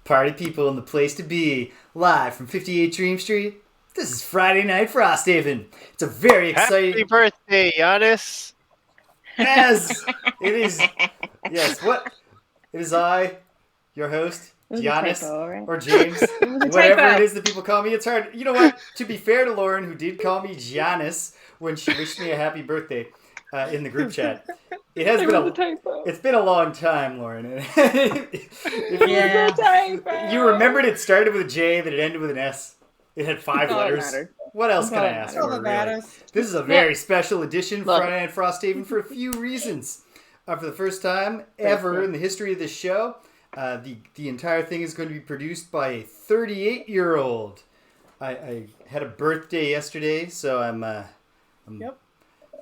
Party people in the place to be, live from 58 Dream Street. This is Friday Night Frosthaven. It's a very exciting... Happy birthday, Giannis! As it is... Yes, what? It is I, your host, Giannis, right? or James, whatever it is that people call me. It's hard. You know what? To be fair to Lauren, who did call me Giannis when she wished me a happy birthday in the group chat, it's been a long time, Lauren. You remembered it started with a J, that it ended with an S. It had 5 letters. What else can I ask for, really? This is a very special edition, Friday Night Frosthaven, for a few reasons. For the first time ever in the history of this show, the entire thing is going to be produced by a 38-year-old. I had a birthday yesterday, so I'm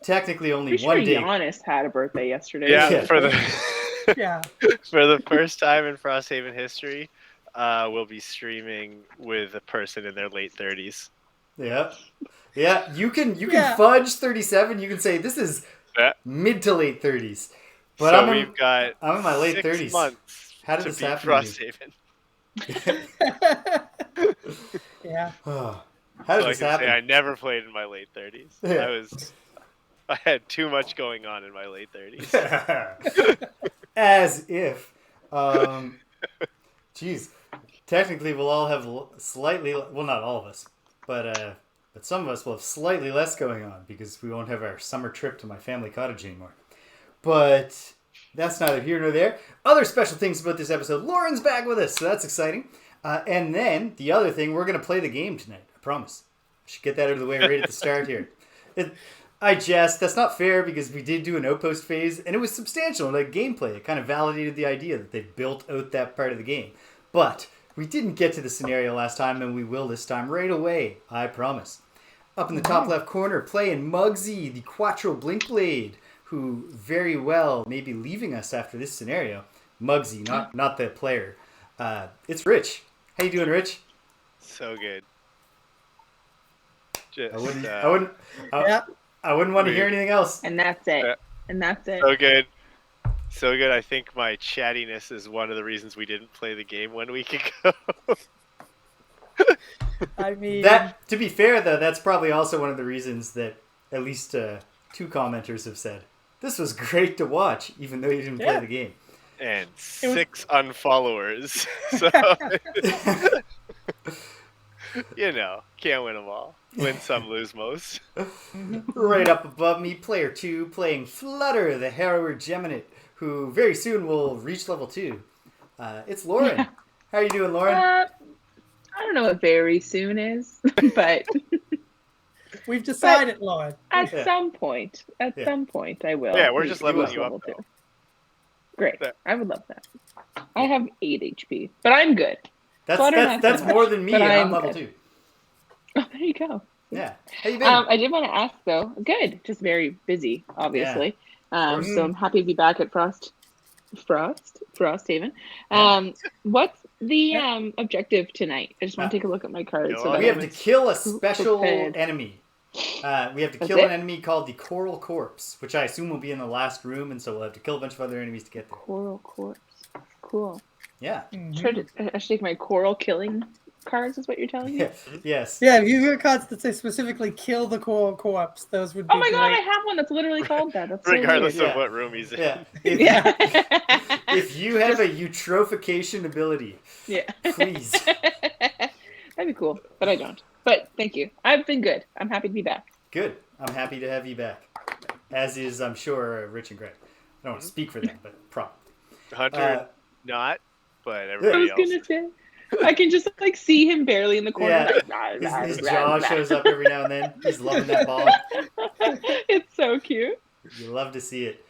technically only one day. Giannis had a birthday yesterday. Yeah. For the for the first time in Frosthaven history, we'll be streaming with a person in their late 30s. Yeah. You can fudge 37. You can say this is mid to late 30s. But so I'm in my late 30s. 30s. Months How did this happen? Frosthaven. Yeah. How did this happen? I never played in my late 30s. Yeah. I had too much going on in my late 30s. As if. Geez. Technically, we'll all have slightly... Well, not all of us. But some of us will have slightly less going on because we won't have our summer trip to my family cottage anymore. But that's neither here nor there. Other special things about this episode. Lauren's back with us, so that's exciting. And then, the other thing, we're going to play the game tonight. I promise. I should get that out of the way right at the start here. I jest. That's not fair because we did do an Outpost phase, and it was substantial. Like gameplay, it kind of validated the idea that they built out that part of the game. But we didn't get to the scenario last time, and we will this time right away. I promise. Up in the top left corner, playing Muggsy, the Quattro Blinkblade, who very well may be leaving us after this scenario. Muggsy, not the player. It's Rich. How you doing, Rich? So good. I wouldn't want to hear anything else. And that's it. And that's it. So good. I think my chattiness is one of the reasons we didn't play the game 1 week ago. I mean... To be fair, though, that's probably also one of the reasons that at least 2 commenters have said, this was great to watch, even though you didn't play the game. And 6 unfollowers. So, can't win them all. Win some, lose most. Right up above me, player 2, playing Flutter, the Harrower Geminate, who very soon will reach level 2. It's Lauren. Yeah. How are you doing, Lauren? I don't know what very soon is, but... We've decided, Lauren. At some point, I will. Yeah, we're just leveling you up. Great. I would love that. I have 8 HP, but I'm good. That's more than me, and I'm level 2. Oh, there you go. Yeah. How you been? I did want to ask, though. Good. Just very busy, obviously. Yeah. So I'm happy to be back at Frosthaven. What's the objective tonight? I just want to take a look at my cards. We have to kill a special enemy. We have to kill an enemy called the Coral Corpse, which I assume will be in the last room, and so we'll have to kill a bunch of other enemies to get there. Coral Corpse. Cool. Yeah. I should take my coral killing cards, is what you're telling me? Yes. Yeah, if you hear cards that say specifically kill the Coral Corpse, those would be Oh my god, I have one that's literally called that. That's regardless so of what room he's in. Yeah. If you have a eutrophication ability, please. That'd be cool, but I don't. But thank you. I've been good. I'm happy to be back. Good. I'm happy to have you back. As is, I'm sure, Rich and Greg. I don't want to speak for them, but probably. Hunter, not, but everybody else. I was going to say, I can just see him barely in the corner. Yeah. His jaw shows up every now and then. He's loving that ball. It's so cute. You love to see it.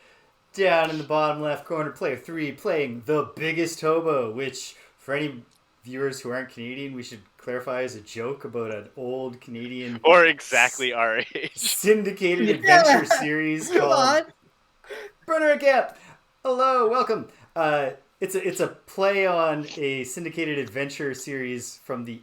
Down in the bottom left corner, player 3 playing the Biggest Hobo, which, for any viewers who aren't Canadian, we should clarify as a joke about an old Canadian or exactly our age syndicated adventure series called Burner Gap. Hello, welcome. It's a play on a syndicated adventure series from the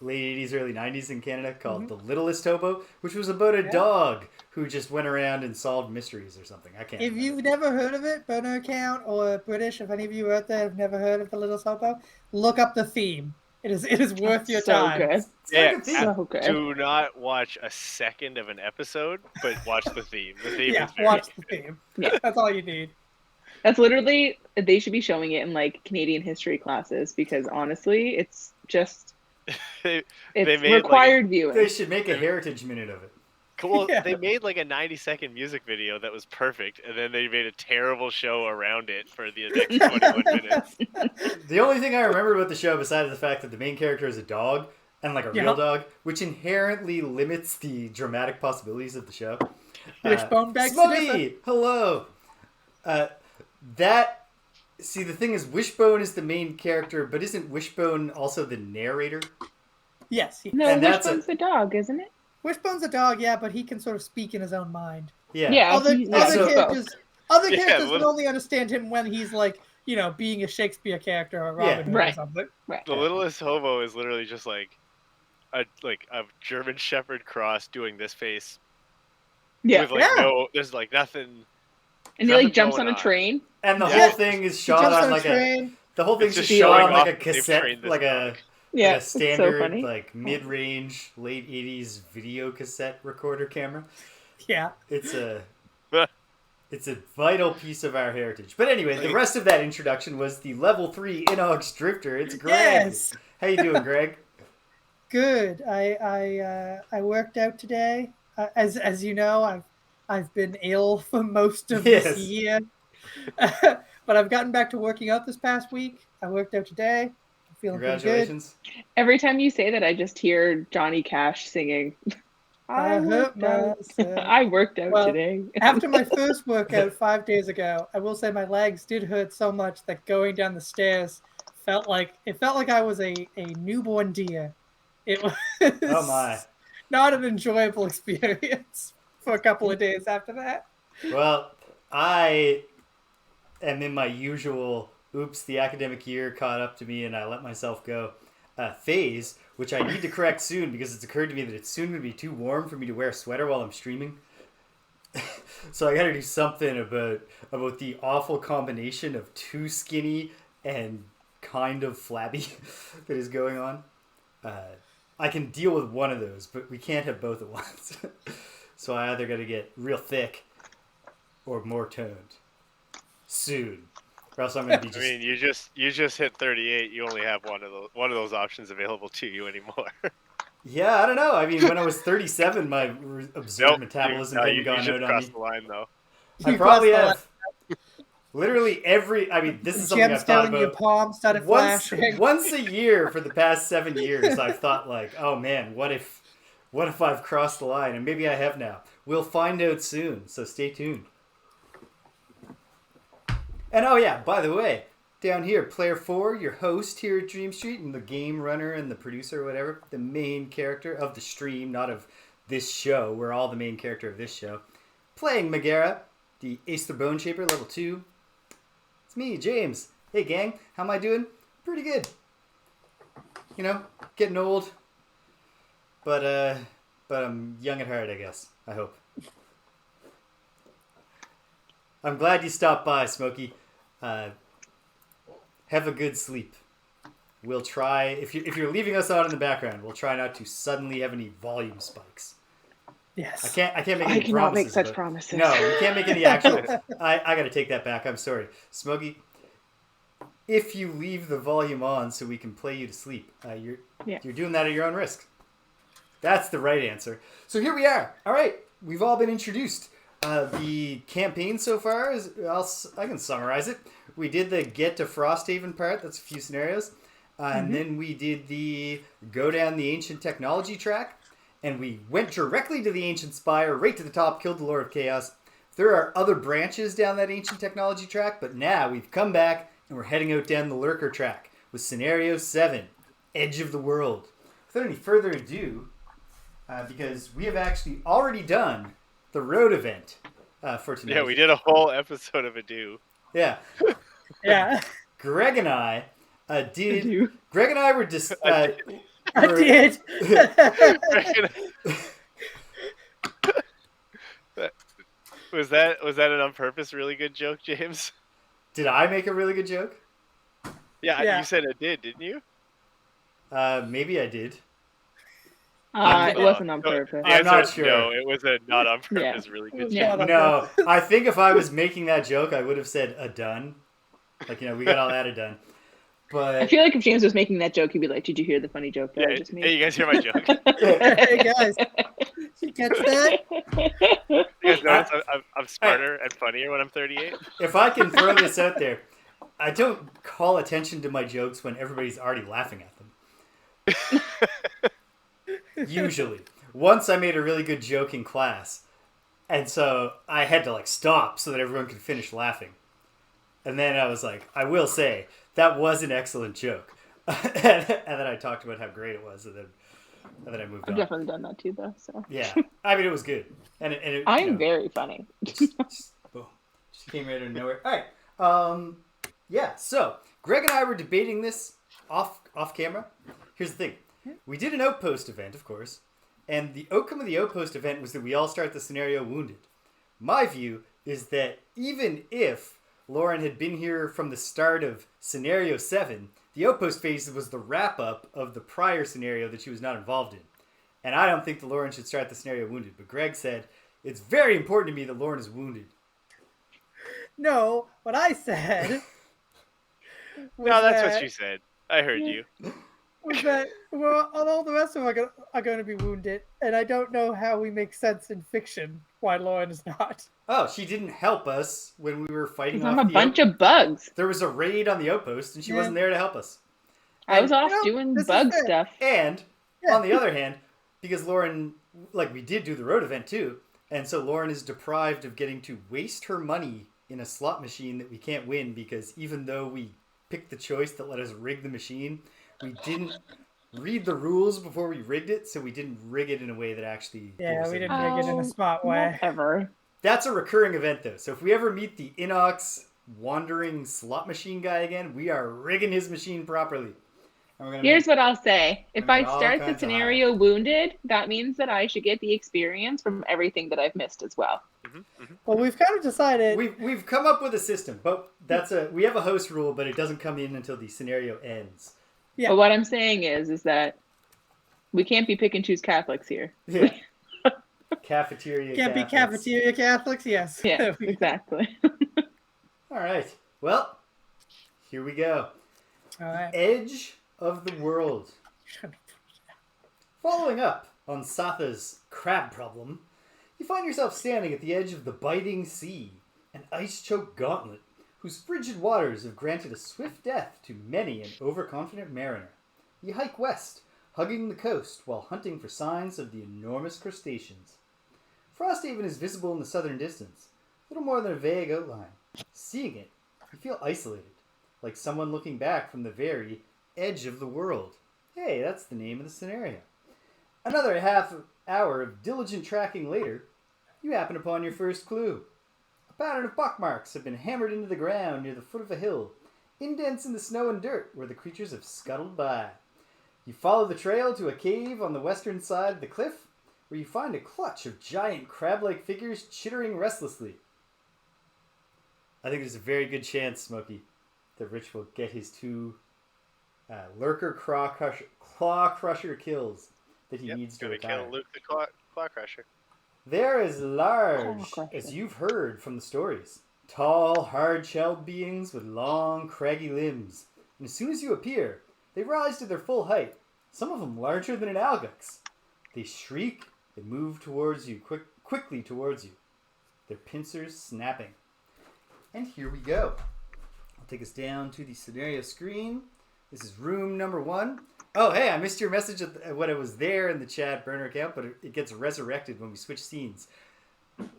late 80s, early 90s in Canada called The Littlest Hobo, which was about a dog who just went around and solved mysteries or something. I can't If remember. you've never heard of it, Bono account or British, if any of you out there have never heard of The Little Hobo, look up the theme. It is worth your So time. good. It's got a good theme. So good. Do not watch a second of an episode, but watch the theme. The theme is very watch the theme. Yeah. That's all you need. That's literally, they should be showing it in like Canadian history classes because honestly, it's just, they it's made, required They viewing. should make a heritage minute of it. Well, Yeah. they made like a 90-second music video that was perfect, and then they made a terrible show around it for the next 21 minutes. The only thing I remember about the show, besides the fact that the main character is a dog, and like a real dog, which inherently limits the dramatic possibilities of the show. Wishbone begs to Smokey! differ. Hello! See, the thing is, Wishbone is the main character, but isn't Wishbone also the narrator? Yes. No, And that's Wishbone's the dog, isn't it? Wishbone's a dog, yeah, but he can sort of speak in his own mind. Yeah. Yeah. Other he's characters Yeah, can little- only understand him when he's like, being a Shakespeare character or Robin Hood or Right. something. Right. The Littlest Hobo is literally just like a German Shepherd cross doing this face Yeah. with like there's like nothing. And he like nothing jumps going on a on. train. And the Yeah. whole thing is He shot jumps on on a like train. the whole thing's It's just just shot on showing like a off that they've cassette, trained this like dog. Yeah. a It's so standard, funny. like mid-range, late 80s video cassette recorder camera. Yeah. It's a vital piece of our heritage. But anyway, the rest of that introduction was the level 3 Inox Drifter. It's Greg. Yes. How you doing, Greg? Good. I worked out today. As you know, I've been ill for most of Yes. this year, but I've gotten back to working out this past week. I worked out today. I'm feeling pretty good. Congratulations. Every time you say that, I just hear Johnny Cash singing. I hurt myself. I worked out Well, today. After my first workout 5 days ago, I will say my legs did hurt so much that going down the stairs felt like I was a newborn deer. It was Oh my. not an enjoyable experience for a couple of days after that. Well, I am in my usual oops, the academic year caught up to me and I let myself go phase, which I need to correct soon because it's occurred to me that it's soon going to be too warm for me to wear a sweater while I'm streaming. So I got to do something about the awful combination of too skinny and kind of flabby that is going on. I can deal with one of those, but we can't have both at once. So I either got to get real thick or more toned soon, or else I'm going to be just. I mean, you just hit 38. You only have one of those options available to you anymore. Yeah, I don't know. I mean, when I was 37, my absurd metabolism hadn't gone out on crossed me. the line though. I You probably crossed have. Literally every. I mean, this is something I've Gems thought down in your about. palm started flashing. Once a year for the past 7 years, I've thought like, oh man, what if I've crossed the line? And maybe I have now. We'll find out soon, so stay tuned. And oh yeah, by the way, down here, Player 4, your host here at Dream Street, and the game runner and the producer or whatever, the main character of the stream, not of this show. We're all the main character of this show. Playing Megara, the Ace of the Bone Shaper, level 2. It's me, James. Hey gang, how am I doing? Pretty good. You know, getting old. But I'm young at heart, I guess. I hope. I'm glad you stopped by, Smokey. Have a good sleep. We'll try, if you're leaving us on in the background, we'll try not to suddenly have any volume spikes. Yes. I can't make any I cannot make promises, such but- promises. No, you can't make any actual. I got to take that back. I'm sorry, Smokey. If you leave the volume on so we can play you to sleep, you're doing that at your own risk. That's the right answer. So here we are. All right, we've all been introduced. The campaign so far is I can summarize it. We did the get to Frosthaven part. That's a few scenarios, and then we did the go down the ancient technology track. And we went directly to the Ancient Spire, right to the top, killed the Lord of Chaos. There are other branches down that Ancient Technology track, but now we've come back and we're heading out down the Lurker track with Scenario 7, Edge of the World. Without any further ado, because we have actually already done the road event for tonight. Yeah, we did a whole episode of Ado. Yeah. Yeah. Greg and I were just... I did. Was that an on purpose really good joke, James? Did I make a really good joke? Yeah, you said it didn't you? Maybe I did. It wasn't on purpose. I'm not sure. No, it was a not on purpose really good Yeah. joke. No, I think if I was making that joke, I would have said a done. Like, we got all that done. But I feel like if James was making that joke, he'd be like, "Did you hear the funny joke that I just made?" Hey, you guys hear my joke? Hey guys, you catch that? You guys notice I'm smarter and funnier when I'm 38? if I can throw this out there, I don't call attention to my jokes when everybody's already laughing at them. Usually. Once I made a really good joke in class, and so I had to stop so that everyone could finish laughing. And then I was like, I will say, that was an excellent joke. and then I talked about how great it was, and then I moved on. I've definitely done that too, though. So Yeah, I mean, it was good. And I am very funny. Boom. Just came right out of nowhere. All right. Yeah, so Greg and I were debating this off camera. Here's the thing. We did an Outpost event, of course, and the outcome of the Outpost event was that we all start the scenario wounded. My view is that even if Lauren had been here from the start of Scenario 7, the Outpost phase was the wrap-up of the prior scenario that she was not involved in. And I don't think that Lauren should start the scenario wounded, but Greg said, it's very important to me that Lauren is wounded. No, what I said No, that's what you said. I heard you. was that all the rest of them are going to be wounded, and I don't know how we make sense in fiction why Lauren is not. Oh, she didn't help us when we were fighting off I'm a bunch of bugs. There was a raid on the Outpost, and she wasn't there to help us. I was off doing bug stuff. And, on the other hand, because Lauren, we did do the road event too, and so Lauren is deprived of getting to waste her money in a slot machine that we can't win, because even though we picked the choice that let us rig the machine, we didn't read the rules before we rigged it, so we didn't rig it in a way that actually... Yeah, we didn't rig it in a smart way. Whatever. That's a recurring event, though. So if we ever meet the Inox wandering slot machine guy again, we are rigging his machine properly. Here's what I'll say. If I start the scenario wounded, that means that I should get the experience from everything that I've missed as well. Well, we've kind of decided... We've come up with a system, but we have a host rule, but it doesn't come in until the scenario ends. Yeah. But what I'm saying is that we can't be pick and choose Catholics here. Yeah. Cafeteria Can't Catholics. be cafeteria Catholics, yes. Yeah, exactly. All right. Well, here we go. All right. Edge of the world. Following up on Satha's crab problem, you find yourself standing at the edge of the biting sea, an ice-choked gauntlet whose frigid waters have granted a swift death to many an overconfident mariner. You hike west, hugging the coast while hunting for signs of the enormous crustaceans. Frosthaven is visible in the southern distance, little more than a vague outline. Seeing it, you feel isolated, like someone looking back from the very edge of the world. Hey, that's the name of the scenario. Another half hour of diligent tracking later, you happen upon your first clue. A pattern of pockmarks have been hammered into the ground near the foot of a hill, indents in the snow and dirt where the creatures have scuttled by. You follow the trail to a cave on the western side of the cliff, where you find a clutch of giant crab-like figures chittering restlessly. I think there's a very good chance, Smokey, that Rich will get his 2 Lurker Clawcrusher kills that he needs to retire. Kill Luke the Clawcrusher. They're as large as you've heard from the stories. Tall, hard-shelled beings with long, craggy limbs. And as soon as you appear, they rise to their full height, some of them larger than an Algox. They shriek and move towards you, quickly towards you, their pincers snapping. And here we go. I'll take us down to the scenario screen. This is room number 1. Oh, hey, I missed your message when it was there in the chat burner account, but it gets resurrected when we switch scenes.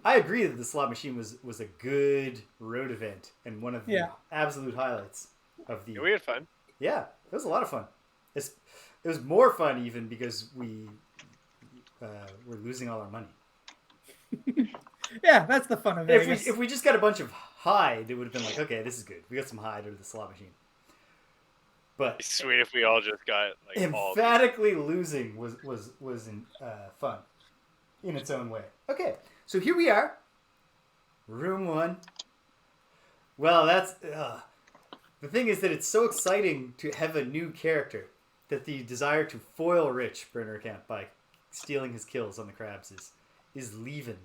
I agree that the slot machine was a good road event and one of the absolute highlights of the... Yeah, we had fun. Yeah, it was a lot of fun. It was more fun even because we were losing all our money. Yeah, that's the fun of Vegas. If we just got a bunch of hide, it would have been like, okay, this is good. We got some hide out of the slot machine. But Sweet if we all just got like all these. emphatically losing was fun in its own way. Okay, so here we are, room 1. Well, that's the thing is that it's so exciting to have a new character that the desire to foil Rich burner account by stealing his kills on the crabs is leavened.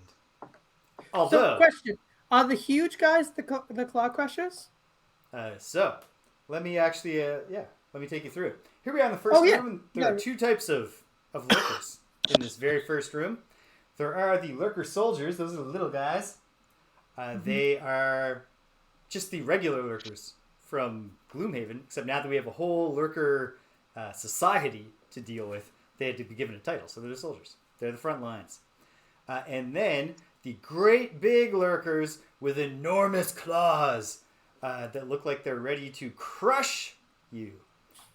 Although, So, question: are the huge guys the Clawcrushers? so let me actually let me take you through it. Here we are in the first room. There are 2 types of lurkers in this very first room. There are the lurker soldiers. Those are the little guys. They are just the regular lurkers from Gloomhaven, except now that we have a whole lurker society to deal with, they had to be given a title. So they're the soldiers. They're the front lines. And then the great big lurkers with enormous claws that look like they're ready to crush you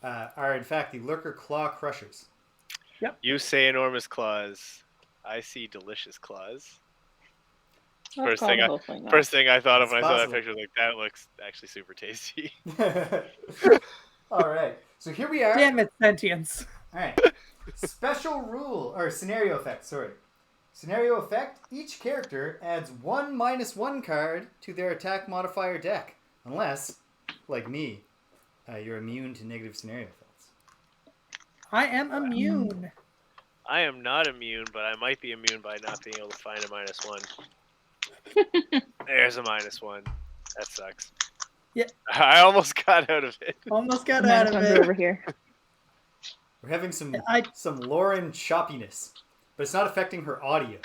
are in fact the Lurker Clawcrushers. Yep. You say enormous claws. I see delicious claws. First thing I thought of when I saw that picture, like, that looks actually super tasty. All right. So here we are. Damn it, sentience. All right. Special rule, or scenario effect, sorry. Scenario effect, each character adds 1 -1 card to their attack modifier deck. Unless, like me, you're immune to negative scenario effects. I am immune. I am not immune, but I might be immune by not being able to find a -1. There's a -1. That sucks. Yeah. I almost got out of it. Almost got out of it. Over here. We're having some Lauren choppiness, but it's not affecting her audio.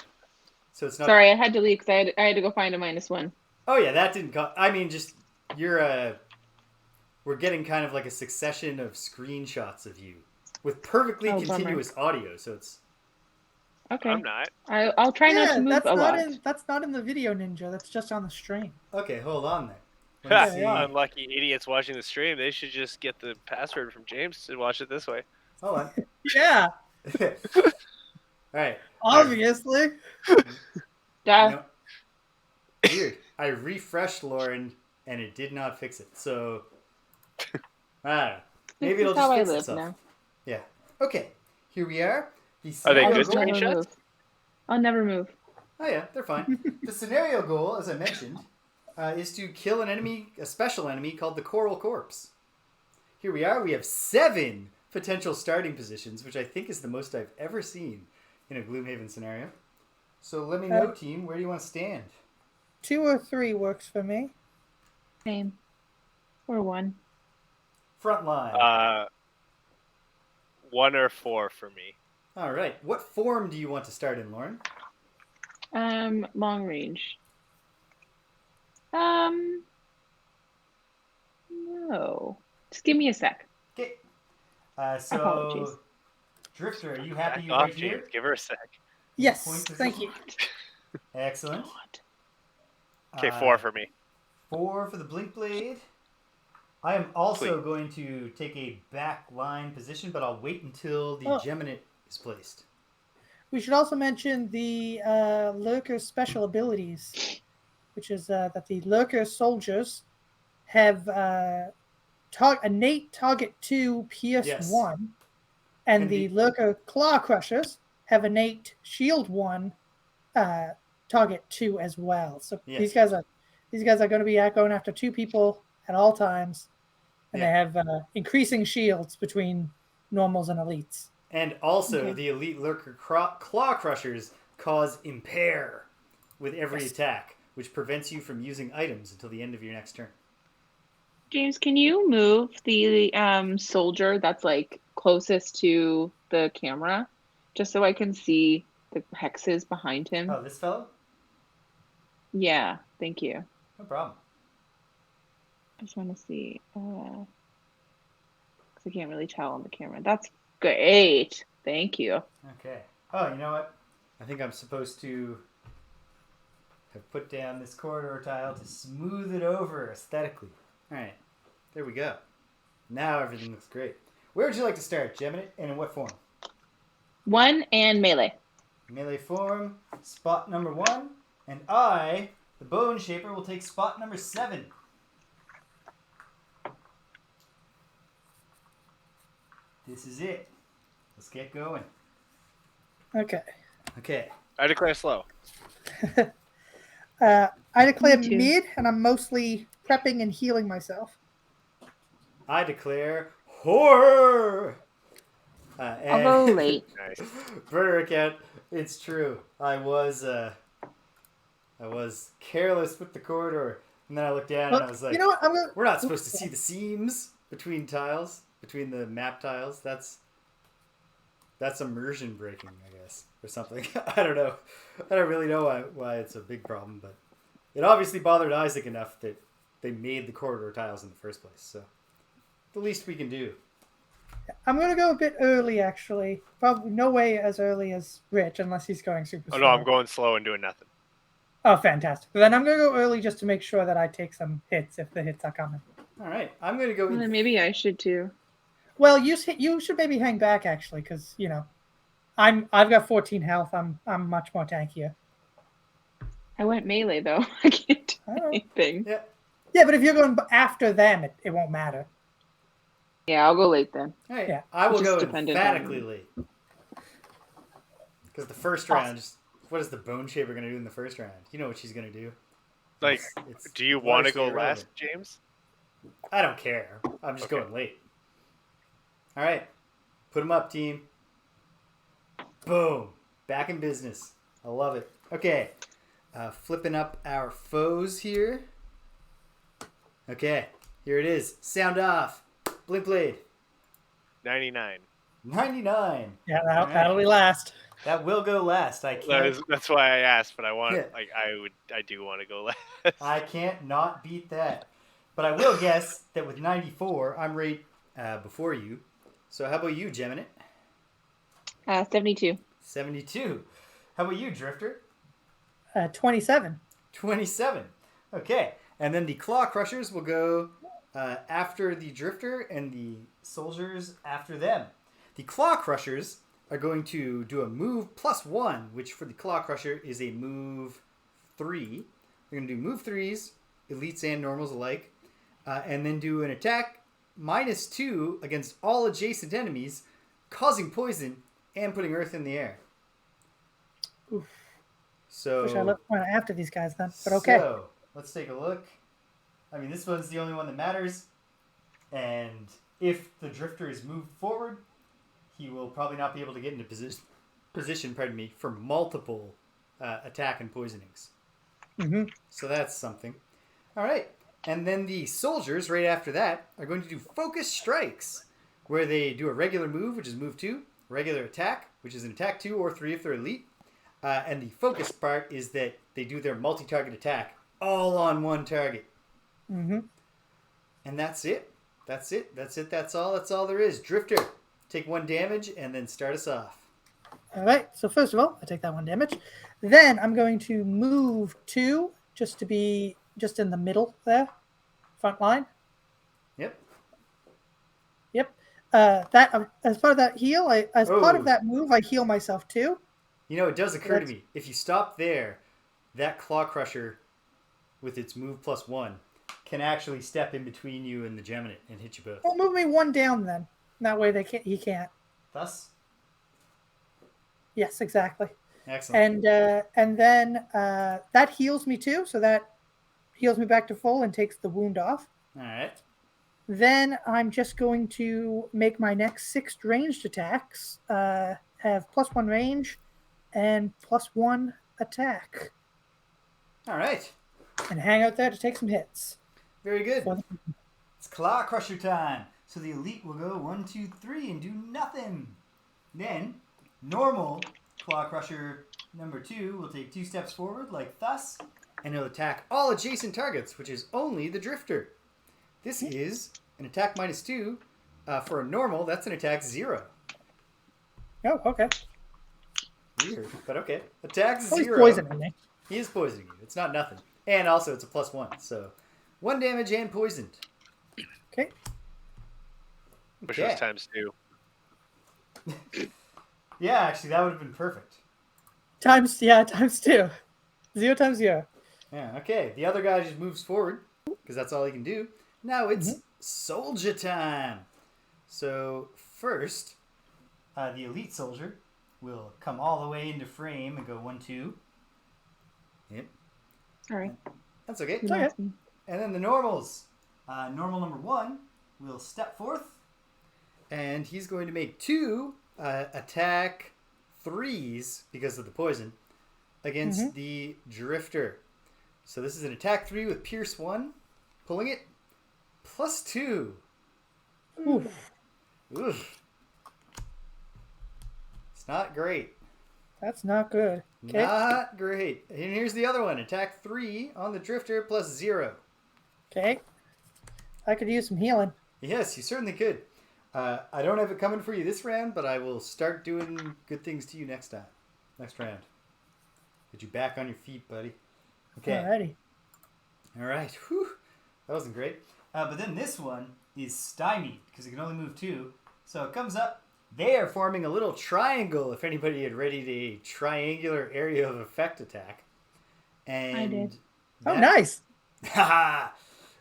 So it's not. Sorry, I had to leave because I had to go find a -1. Oh yeah, that didn't. I mean, just you're. We're getting kind of like a succession of screenshots of you with perfectly continuous audio. So it's. Okay. I'm not. I'll try not to move a lot. That's not in the video, Ninja. That's just on the stream. Okay, hold on then. Unlucky idiots watching the stream. They should just get the password from James to watch it this way. Hold on. Yeah. All right. Obviously. Weird. I refreshed Lauren and it did not fix it. So, maybe it'll just fix itself. Now. Yeah. Okay. Here we are. Are they good screenshots? I'll never move. Oh yeah, they're fine. The scenario goal, as I mentioned, is to kill an enemy, a special enemy called the Coral Corpse. Here we are. We have 7 potential starting positions, which I think is the most I've ever seen in a Gloomhaven scenario. So let me know, team, where do you want to stand? 2 or 3 works for me. Same. Or 1. Front line. 1 or 4 for me. All right. What form do you want to start in, Lauren? Long range. No. Just give me a sec. Okay. So, apologies. Drifter, are you happy Back off, right here? James. Give her a sec. Yes, thank you. Excellent. Okay, 4 for me. 4 for the Blinkblade. I am also going to take a back line position, but I'll wait until the Geminate is placed. We should also mention the Lurker special abilities, which is that the Lurker soldiers have innate target 2, pierce 1, and the Lurker Clawcrushers have innate shield 1, target 2 as well. So these guys are going to be going after 2 people at all times, and they have increasing shields between normals and elites. And also, the elite Lurker Clawcrushers cause impair with every attack, which prevents you from using items until the end of your next turn. James, can you move the soldier that's like closest to the camera, just so I can see the hexes behind him? Oh, this fellow? Yeah, thank you. No problem. I just want to see, because I can't really tell on the camera. That's great. Thank you. Okay. Oh, you know what? I think I'm supposed to have put down this corridor tile to smooth it over aesthetically. All right. There we go. Now everything looks great. Where would you like to start, Geminate, and in what form? 1 and melee. Melee form, spot number 1. And I, the Bone Shaper, will take spot number 7. This is it. Let's get going. Okay. I declare slow. I declare Me too. mid, and I'm mostly prepping and healing myself. I declare horror. I'll go late. Nice. Burner account. It's true. I was careless with the corridor, and then I looked down and I was like, you know what? we're not supposed to see the seams between tiles, between the map tiles. That's immersion breaking, I guess, or something. I don't know. I don't really know why it's a big problem, but it obviously bothered Isaac enough that they made the corridor tiles in the first place. So the least we can do. I'm going to go a bit early, actually. Probably no way as early as Rich, unless he's going super slow. Oh, no, I'm going slow and doing nothing. Oh, fantastic. Then I'm going to go early just to make sure that I take some hits if the hits are coming. All right. I'm going to go... Well, then maybe I should too. Well, you should maybe hang back, actually, because, you know, I've got 14 health. I'm much more tankier. I went melee, though. I can't do anything. Yeah, but if you're going after them, it won't matter. Yeah, I'll go late then. All right. Yeah. I will go dependent emphatically on- late. Because the first round, what is the Bone Shaper going to do in the first round? You know what she's going to do. Like, It's do you want to go largely last, irrelevant. James? I don't care. I'm just Okay. going late. All right. Put them up, team. Boom. Back in business. I love it. Okay. Flipping up our foes here. Okay. Here it is. Sound off. Blinkblade. 99. 99. Yeah, that'll be last. That will go last. I can't. That's why I asked, but I want, Yeah. I do want to go last. I can't not beat that. But I will guess that with 94, I'm right before you. So how about you, Geminate? 72. 72. How about you, Drifter? 27. 27. Okay. And then the Clawcrushers will go after the Drifter and the soldiers after them. The Clawcrushers are going to do a move +1, which for the Clawcrusher is a move 3. They're going to do move 3s, elites and normals alike, and then do an attack -2 against all adjacent enemies, causing poison and putting earth in the air. Oof. So, Wish I left one after these guys then, but okay. So, let's take a look. I mean, this one's the only one that matters. And if the Drifter is moved forward, he will probably not be able to get into position for multiple attack and poisonings. Mm-hmm. So that's something. All right. And then the soldiers, right after that, are going to do focus strikes, where they do a regular move, which is move 2, regular attack, which is an attack 2 or 3 if they're elite. And the focus part is that they do their multi-target attack all on one target. Mm-hmm. And that's it. That's it. That's all there is. Drifter, take 1 damage and then start us off. All right. So first of all, I take that 1 damage. Then I'm going to move 2 just to be just in the middle there, front line. Yep. That as part of that heal, part of that move, I heal myself too. You know, it does occur to me, if you stop there, that Clawcrusher, with its move +1, can actually step in between you and the Geminate and hit you both. Well, move me 1 down then. That way he can't. Thus? Yes, exactly. Excellent. And then that heals me too, so that heals me back to full and takes the wound off. All right. Then I'm just going to make my next 6 ranged attacks have +1 range and +1 attack. All right. And hang out there to take some hits. Very good. It's Clawcrusher time. So the elite will go 1, 2, 3 and do nothing. Then, normal Clawcrusher number 2 will take 2 steps forward like thus, and he'll attack all adjacent targets, which is only the Drifter. This is an attack -2. For a normal, that's an attack 0. Oh, okay. Weird, but okay. Attack Oh, 0. he's poisoning me. He is poisoning you. It's not nothing. And also, it's a +1. So, 1 damage and poisoned. Okay. Which was ×2. Yeah, actually, that would have been perfect. ×2. 0 × 0. Yeah, okay. The other guy just moves forward, because that's all he can do. Now it's soldier time. So first, the elite soldier will come all the way into frame and go 1, 2. Yep. All right. That's okay. Okay. And then the normals. Normal number 1 will step forth, and he's going to make 2 attack 3s because of the poison against the drifter. So this is an attack 3 with Pierce 1, pulling it, +2. Oof. Oof. It's not great. That's not good. Okay. Not great. And here's the other one. Attack 3 on the drifter +0. Okay. I could use some healing. Yes, you certainly could. I don't have it coming for you this round, but I will start doing good things to you next round. Get you back on your feet, buddy. Okay. Alrighty. All right. Whew. That wasn't great. But then this one is stymied because it can only move 2. So it comes up. They are forming a little triangle if anybody had readied a triangular area of effect attack. And I did. Oh, nice.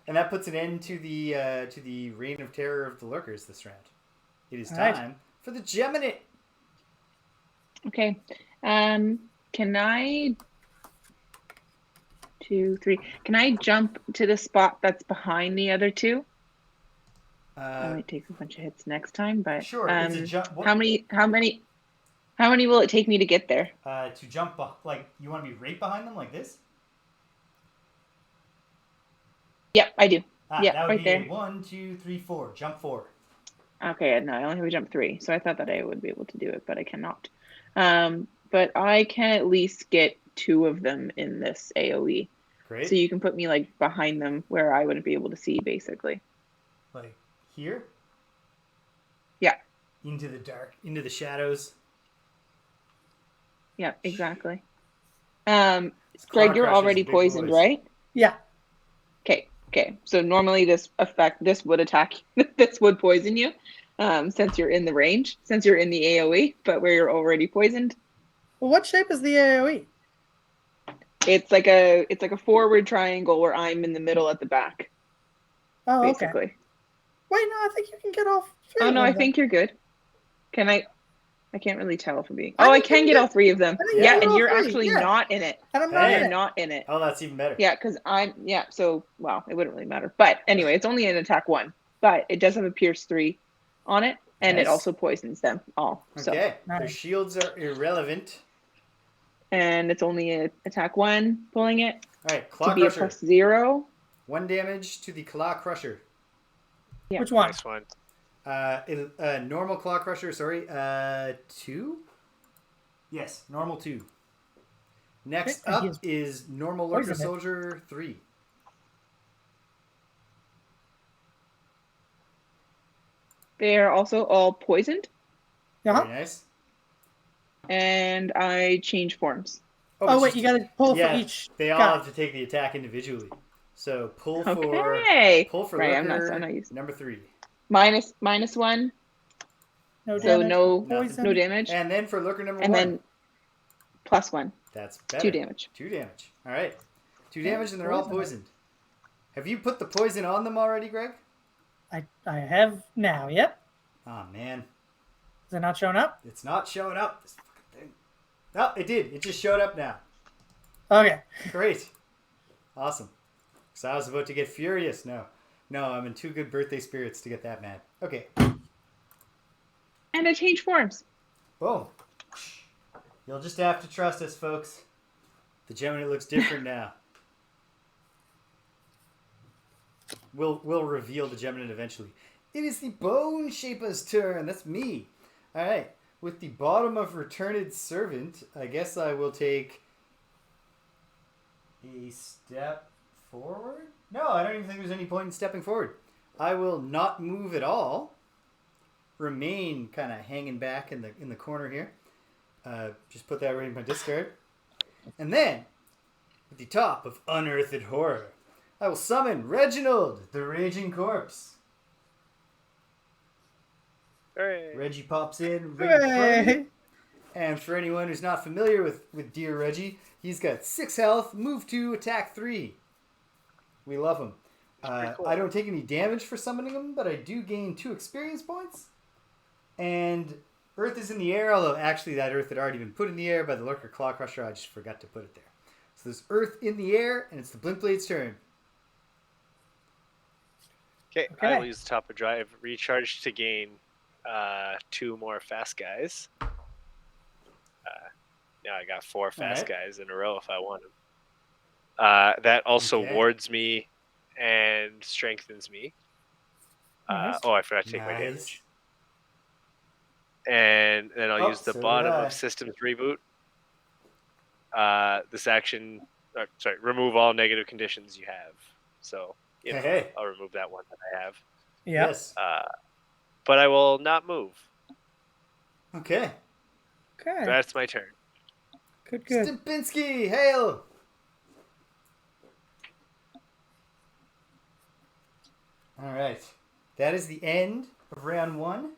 And that puts an end to the reign of terror of the lurkers this round. It is All right. time for the Geminate. Okay. Can I 2, 3? Can I jump to the spot that's behind the other 2? I might take a bunch of hits next time, but Sure. It's a jump. how many will it take me to get there? To jump, like you want to be right behind them, like this? Yep, I do. That would right be there. 1, 2, 3, 4. Jump 4. Okay, no, I only have a jump 3, so I thought that I would be able to do it, but I cannot. But I can at least get 2 of them in this AoE. Great. So you can put me like behind them where I wouldn't be able to see, basically. Like here? Yeah. Into the dark, into the shadows. Yeah, exactly. Clawcrusher's Greg, you're a already big poisoned, boys. right? Yeah. Okay. So normally this would attack, this would poison you, since you're in the range, since you're in the AoE, but where you're already poisoned. Well, what shape is the AoE? It's like a forward triangle where I'm in the middle at the back, Oh, okay. basically. Wait, no, I think you can get off 3 Oh of no, them I then. think you're good. Can I? I can't really tell if I'm being. I Oh, I think you can can get get- all 3 of them. I think you Yeah, can get and all you're 3, actually yeah. not in it. And I'm not Hey. in You're it. not in it. Oh, that's even better. Yeah, because so, well, it wouldn't really matter. But anyway, it's only an attack 1, but it does have a pierce 3 on it, and it Nice. also poisons them all. So, Okay. Nice. Their shields are irrelevant. and it's only an attack 1, pulling it All right. to be a Clawcrusher. +0. 1 damage to the Clawcrusher. Yeah. Which one? Nice one. Normal Clawcrusher, sorry. 2? Yes, normal 2. Next And he up is normal poison Lurker it. Soldier 3. They are also all poisoned, Uh-huh. Very nice. and I change forms. Oh, but wait, you got to pull yeah, for each. they all guy. have to take the attack individually. So pull for Okay. Right, Lurker I'm not used. number 3. -1, No so damage. no Poison. no damage, And then for Lurker number 1. and then +1, That's better. 2 damage. 2 damage. All right. 2 Yeah, damage and they're all poison. poisoned. Have you put the poison on them already, Greg? I have now, yep. Oh, man. Is it not showing up? It's not showing up. This fucking thing. Oh, it did. It just showed up now. Okay. Great. Awesome. So I was about to get furious. No, I'm in too good birthday spirits to get that mad. Okay. And I change forms. Boom. You'll just have to trust us, folks. The Gemini looks different now. We'll reveal the Gemini eventually. It is the Bone Shaper's turn. That's me. All right. With the bottom of Returned Servant, I guess I will take a step forward. No, I don't even think there's any point in stepping forward. I will not move at all. Remain kind of hanging back in the corner here. Just put that right in my discard. And then, at the top of Unearthed Horror, I will summon Reginald, the Raging Corpse. Hooray. Reggie pops in right in front of Hooray. you. And for anyone who's not familiar with dear Reggie, he's got 6 health, move 2, attack 3. We love him. Cool. I don't take any damage for summoning them, but I do gain 2 experience points. And Earth is in the air, although actually that Earth had already been put in the air by the Lurker Clawcrusher. I just forgot to put it there. So there's Earth in the air, and it's the Blinkblade's turn. Okay, I will use the top of drive. Recharge to gain 2 more fast guys. Now I got 4 fast guys in a row if I want them. That also wards me and strengthens me. Nice. I forgot to take my damage. And then I'll use the bottom of Systems Reboot. This action, remove all negative conditions you have. So, I'll remove that one that I have. Yeah. Yes. But I will not move. Okay. That's my turn. Good. Stipinski, hail! All right. That is the end of round 1.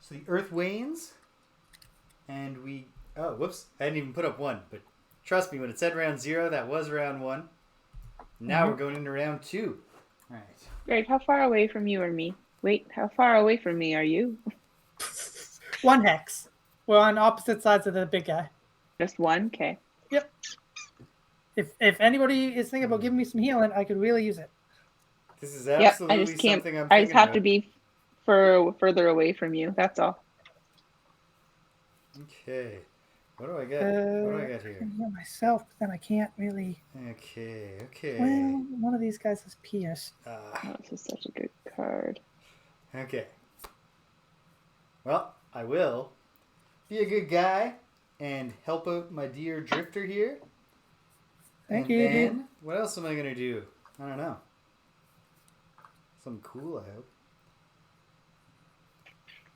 So the Earth wanes. And we... Oh, whoops. I didn't even put up 1. But trust me, when it said round 0, that was round 1. Now we're going into round 2. All right. Greg, how far away from you are me? Wait, how far away from me are you? 1 hex. We're on opposite sides of the big guy. Just 1? Okay. Yep. If anybody is thinking about giving me some healing, I could really use it. This is absolutely something I'm thinking I just have about. to be further away from you. That's all. Okay. What do I got? What do I got here? I can heal myself, but then I can't really... Okay. Well, one of these guys is Pierce. This is such a good card. Okay. Well, I will be a good guy and help out my dear Drifter here. Thank you. you. Then, what else am I going to do? I don't know. Something cool, I hope.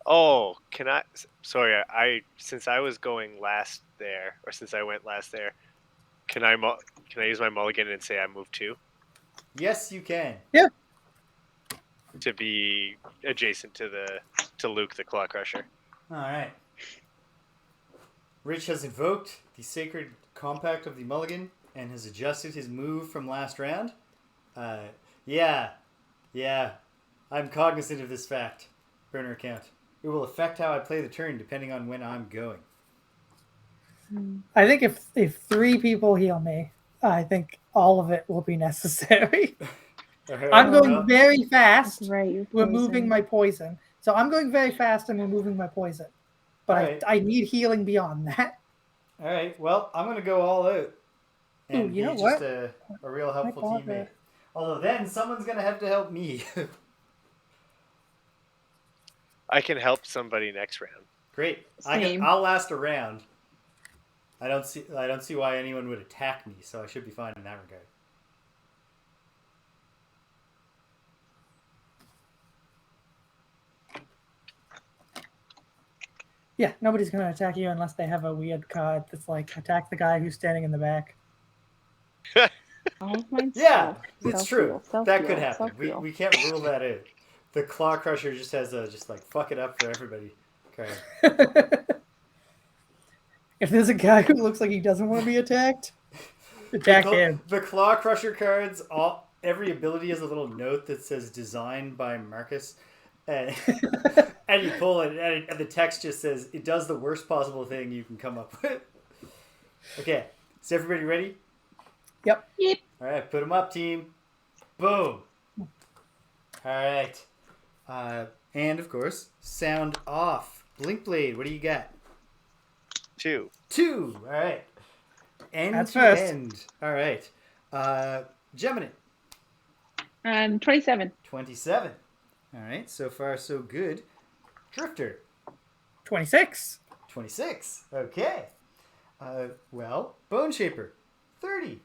Oh, can I? Sorry, since I was going last there, or since I went last there, can I use my mulligan and say I moved 2? Yes, you can. Yeah. To be adjacent to Luke the Clawcrusher. All right. Rich has invoked the Sacred Compact of the Mulligan and has adjusted his move from last round. Yeah. I'm cognizant of this fact. Burner account. It will affect how I play the turn depending on when I'm going. I think if 3 people heal me, I think all of it will be necessary. I'm going very fast, removing my poison. So I'm going very fast and removing my poison. But I need healing beyond that. All right. Well, I'm going to go all out. And you know be what? just a real helpful teammate. Although then someone's going to have to help me. I can help somebody next round. Great. I'll last a round. I don't see why anyone would attack me, so I should be fine in that regard. Yeah, nobody's going to attack you unless they have a weird card that's like, attack the guy who's standing in the back. Yeah, it's true. That could happen. We can't rule that out. The Clawcrusher just has a fuck it up for everybody card. If there's a guy who looks like he doesn't want to be attacked, attack him. The Clawcrusher cards, every ability has a little note that says designed by Marcus. And you pull it, and the text just says, it does the worst possible thing you can come up with. Okay, is everybody ready? Yep. All right, put them up, team. Boom. All right. And, of course, sound off. Blinkblade, what do you got? 2. All right. End That's to first. end. All right. Gemini. 27. 27. All right, so far so good. Drifter. 26. 26. Okay. Bone Shaper. 30.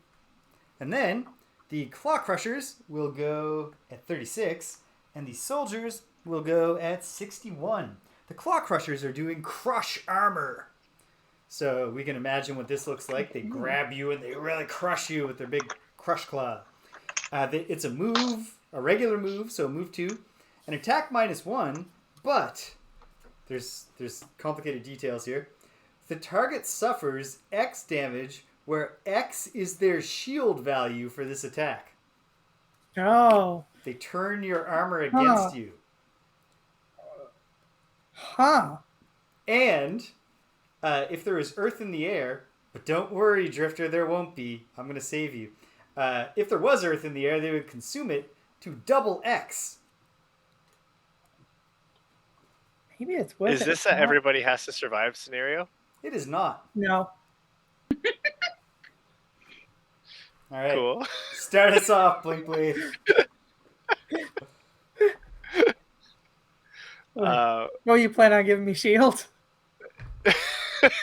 And then the Clawcrushers will go at 36, and the Soldiers will go at 61. The Clawcrushers are doing crush armor. So we can imagine what this looks like. They grab you and they really crush you with their big crush claw. It's a move, a regular move, so move 2. An attack -1, but there's complicated details here. The target suffers X damage, where X is their shield value for this attack. Oh. they turn your armor against you. Huh. And if there is earth in the air, but don't worry, Drifter, there won't be. I'm going to save you. If there was earth in the air, they would consume it to double X. Maybe it's worth it. Is this a everybody has to survive scenario? It is not. No. All right. Cool. Start us off, Blinkblade. You plan on giving me shield?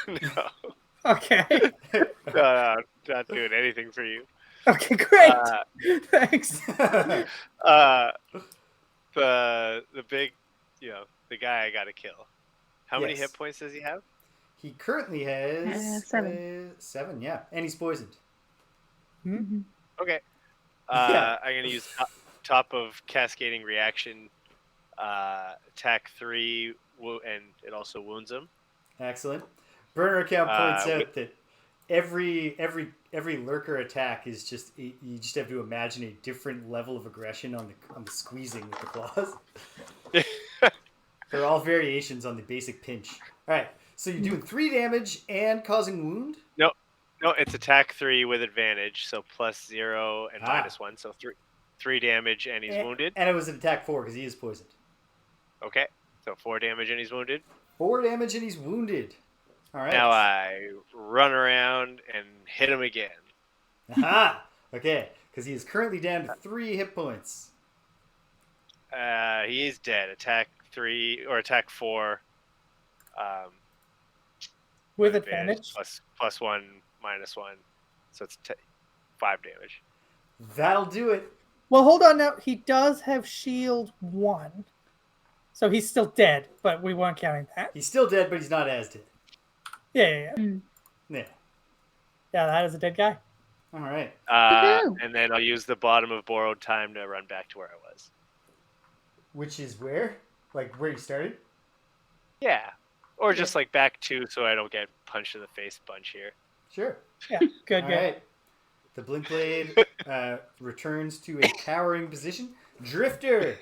No. Okay. No, not doing anything for you. Okay, great. Thanks. The big, the guy I got to kill. How many hit points does he have? He currently has 7. 7, yeah. And he's poisoned. Mm-hmm. Okay. I'm going to use top of cascading reaction, attack 3, and it also wounds him. Excellent. Burner account points out that every lurker attack is just, you just have to imagine a different level of aggression on the squeezing with the claws. They're all variations on the basic pinch. All right, so you're doing 3 damage and causing wound? No, it's attack 3 with advantage, so +0 and -1, so 3 damage and he's wounded. And it was an attack 4 because he is poisoned. Okay, so 4 damage and he's wounded. 4 damage and he's wounded. All right. Now I run around and hit him again. Aha! Okay, because he is currently down to 3 hit points. He is dead. Attack 3 or attack 4. With advantage. +1, -1. So it's 5 damage. That'll do it. Well, hold on now. He does have shield 1. So he's still dead, but we weren't counting that. He's still dead, but he's not as dead. Yeah. Yeah, that is a dead guy. All right. And then I'll use the bottom of borrowed time to run back to where I was. Which is where? Like where you started? Yeah. Or just like back 2 so I don't get punched in the face bunch here. Sure. Yeah, good. All right. The Blinkblade returns to a cowering position. Drifter!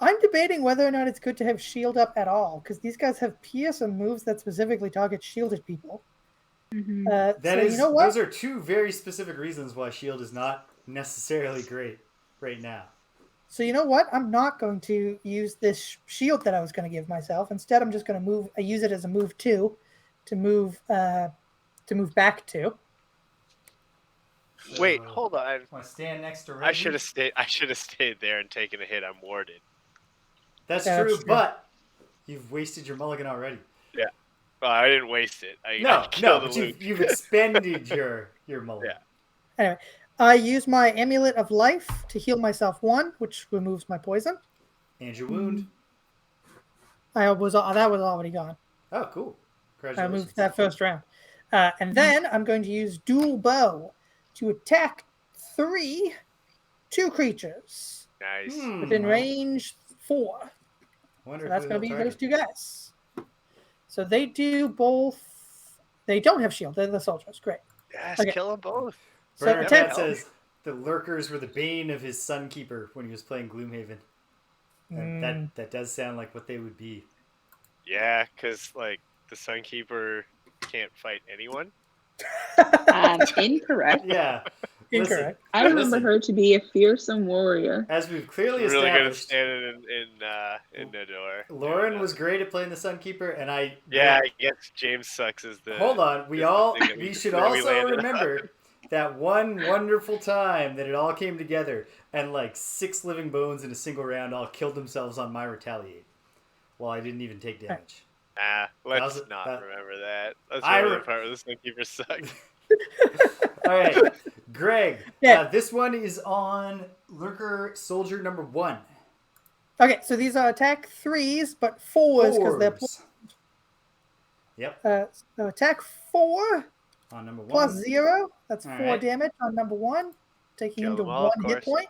I'm debating whether or not it's good to have shield up at all, because these guys have pierce and moves that specifically target shielded people. Mm-hmm. You know what? Those are 2 very specific reasons why shield is not necessarily great right now. So you know what? I'm not going to use this shield that I was going to give myself. Instead, I'm just going to use it as a move 2 to move back 2. So, wait, hold on. Want to stand next to Reggie? I should have stayed there and taken a hit. I'm warded. That's true, but you've wasted your mulligan already. Yeah. Well, I didn't waste it. But you've expended your mulligan. Yeah. Anyway, I use my Amulet of Life to heal myself 1, which removes my poison. And your wound. That was already gone. Oh, cool. Congratulations. I moved that first round. And then I'm going to use Dual Bow to attack 2 creatures. Nice. Within range 4. So that's going to be those 2 guys. So they do both. They don't have shield. They're the soldiers. Great. Yes, Okay. kill them both. Burner says the lurkers were the bane of his Sunkeeper when he was playing Gloomhaven. And that does sound like what they would be. Yeah, because like the Sunkeeper can't fight anyone. Incorrect. Yeah. Incorrect. I remember her to be a fearsome warrior. As we've clearly She's really good at established, standing in the door. Lauren was great at playing the Sunkeeper, and I guess James sucks as the. Hold on, we should also remember that one wonderful time that it all came together, and like 6 living bones in a single round all killed themselves on my retaliate, while I didn't even take damage. Let's not remember that. Let's remember the part where the Sunkeeper sucked. All right, Greg. Yeah. This one is on Lurker Soldier number 1. Okay, so these are attack 3s, but 4s because they're. Yep. So attack 4 on number 1 plus 0. That's all 4 right. damage on number 1, taking him to all, 1 hit point.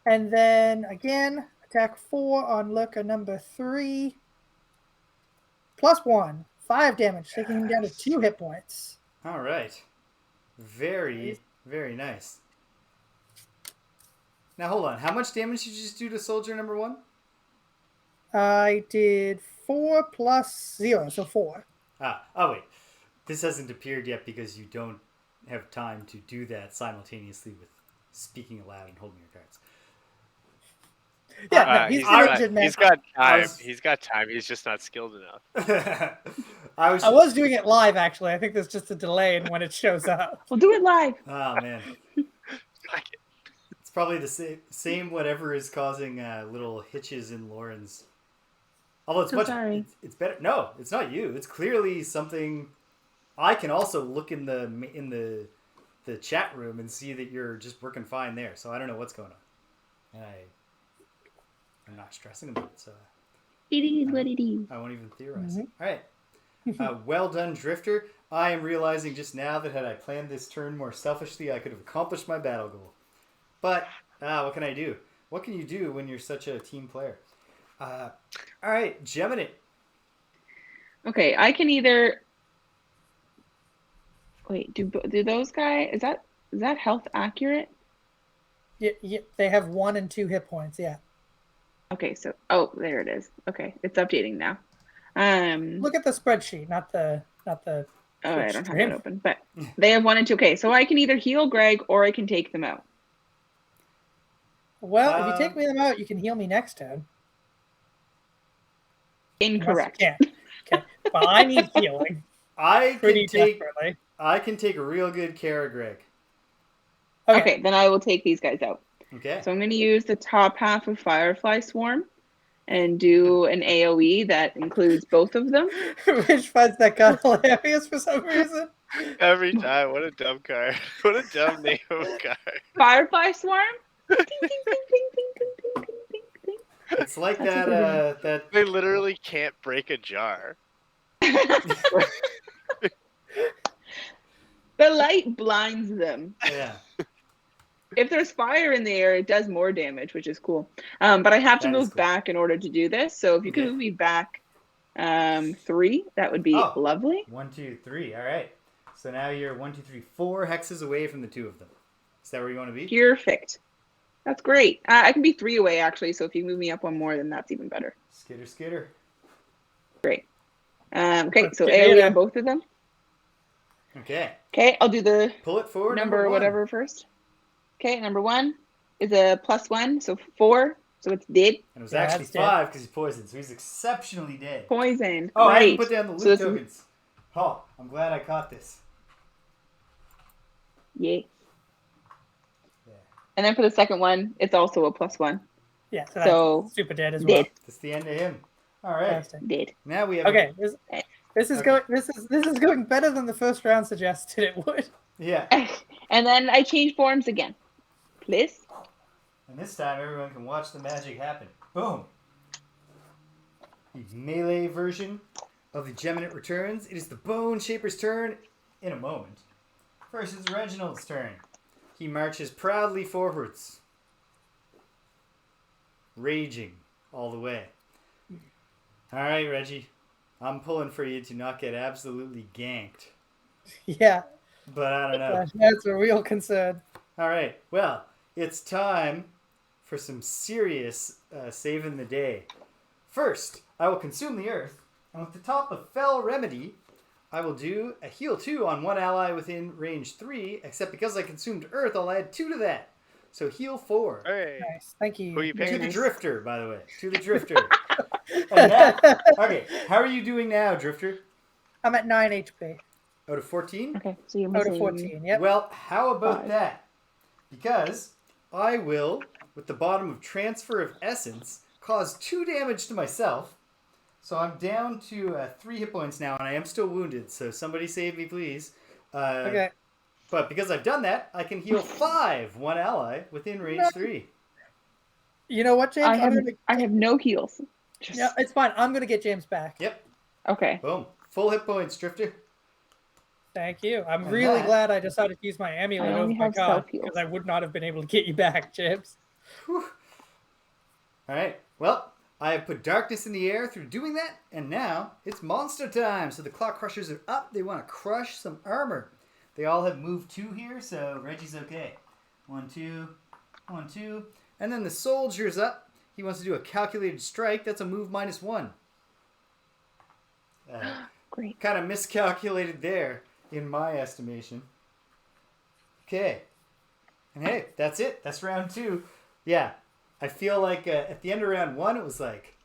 And then again, attack 4 on Lurker number 3, plus 1, 5 damage, taking him down to 2 hit points. All right. Very, very nice. Now hold on. How much damage did you just do to soldier number 1? I did 4 plus 0, so 4. Oh wait. This hasn't appeared yet because you don't have time to do that simultaneously with speaking aloud and holding your cards. Yeah, he's got time. He's got time. He's just not skilled enough. I was doing it live, actually. I think there's just a delay in when it shows up. We'll do it live. Oh, man. It's probably the same whatever is causing little hitches in Lauren's. Although it's sorry. It's better. No, it's not you. It's clearly something. I can also look in the chat room and see that you're just working fine there. So I don't know what's going on, and I'm not stressing about it. So it is what it is. I won't even theorize. Mm-hmm. All right. Well done, Drifter. I am realizing just now that had I planned this turn more selfishly, I could have accomplished my battle goal. But what can I do? What can you do when you're such a team player? All right, Geminate. Okay, I can either wait. Do those guys? Is that health accurate? Yeah, they have 1 and 2 hit points. Yeah. Okay, so there it is. Okay, it's updating now. Look at the spreadsheet, not the. Oh, I don't have it open, but they have 1 and 2. Okay, so I can either heal Greg or I can take them out. Well, if you take them out, you can heal me next turn. Incorrect. Okay. Well, I need healing. I can take real good care of Greg. Okay, then I will take these guys out. Okay. So I'm going to use the top half of Firefly Swarm and do an AoE that includes both of them. Rich finds that kind of hilarious for some reason. Every time. What a dumb card. What a dumb name of a card. Firefly Swarm? Ding, ding, ding, ding, ding, ding, ding, ding, ding. It's like that. They literally can't break a jar. The light blinds them. Yeah. If there's fire in the air, it does more damage, which is cool. But I have to move back in order to do this. So if you could move me back 3, that would be lovely. 1, 2, 3. All right. So now you're 1, 2, 3, 4 hexes away from the 2 of them. Is that where you want to be? Perfect. That's great. I can be 3 away, actually. So if you move me up 1 more, then that's even better. Skitter. Great. Okay, so AoE on both of them. Okay. Okay, I'll do the pull it forward. Number whatever first. Okay, number 1 is a +1, so 4. So it's dead. And it was actually 5 because he's poisoned, so he's exceptionally dead. Poisoned. Oh, great. I didn't put down the loot tokens. Oh, I'm glad I caught this. Yeah. And then for the second one, it's also a +1. Yeah, so that's super dead as well. That's the end of him. All right. Dead. Now we have. Okay. This is going better than the first round suggested it would. Yeah. And then I change forms again. Please. And this time everyone can watch the magic happen. Boom. The melee version of the Geminate returns. It is the Bone Shaper's turn in a moment. First it's Reginald's turn. He marches proudly forwards. Raging all the way. Alright, Reggie. I'm pulling for you to not get absolutely ganked. Yeah. But I don't know. That's a real concern. Alright, well, it's time for some serious saving the day. First, I will consume the earth, and with the top of Fell Remedy, I will do a heal 2 on 1 ally within range 3, except because I consumed earth, I'll add 2 to that. So heal 4. Hey. Nice, thank you. Who are you picking? To the Drifter, by the way. To the Drifter. And that, okay, how are you doing now, Drifter? I'm at 9 HP. Out of 14? Okay, so you're missing... Out of 14, yep. Well, how about 5. that? Because I will, with the bottom of Transfer of Essence, cause 2 damage to myself. So I'm down to 3 hit points now, and I am still wounded. So somebody save me, please. Okay. But because I've done that, I can heal 5 one ally within range 3. You know what, James? I have no heals. Yeah, it's fine. I'm going to get James back. Yep. Okay. Boom. Full hit points, Drifter. Thank you. I'm really glad I decided to use my amulet over my god, because I would not have been able to get you back, James. Whew. All right. Well, I have put darkness in the air through doing that, and now it's monster time. So the Clawcrushers are up. They want to crush some armor. They all have moved 2 here, so Reggie's okay. 1, 2, 1, 2. And then the soldier's up. He wants to do a calculated strike. That's a move -1. Great. Kind of miscalculated there, in my estimation. Okay. And hey, that's it. That's round 2. Yeah. I feel like at the end of round 1, it was like,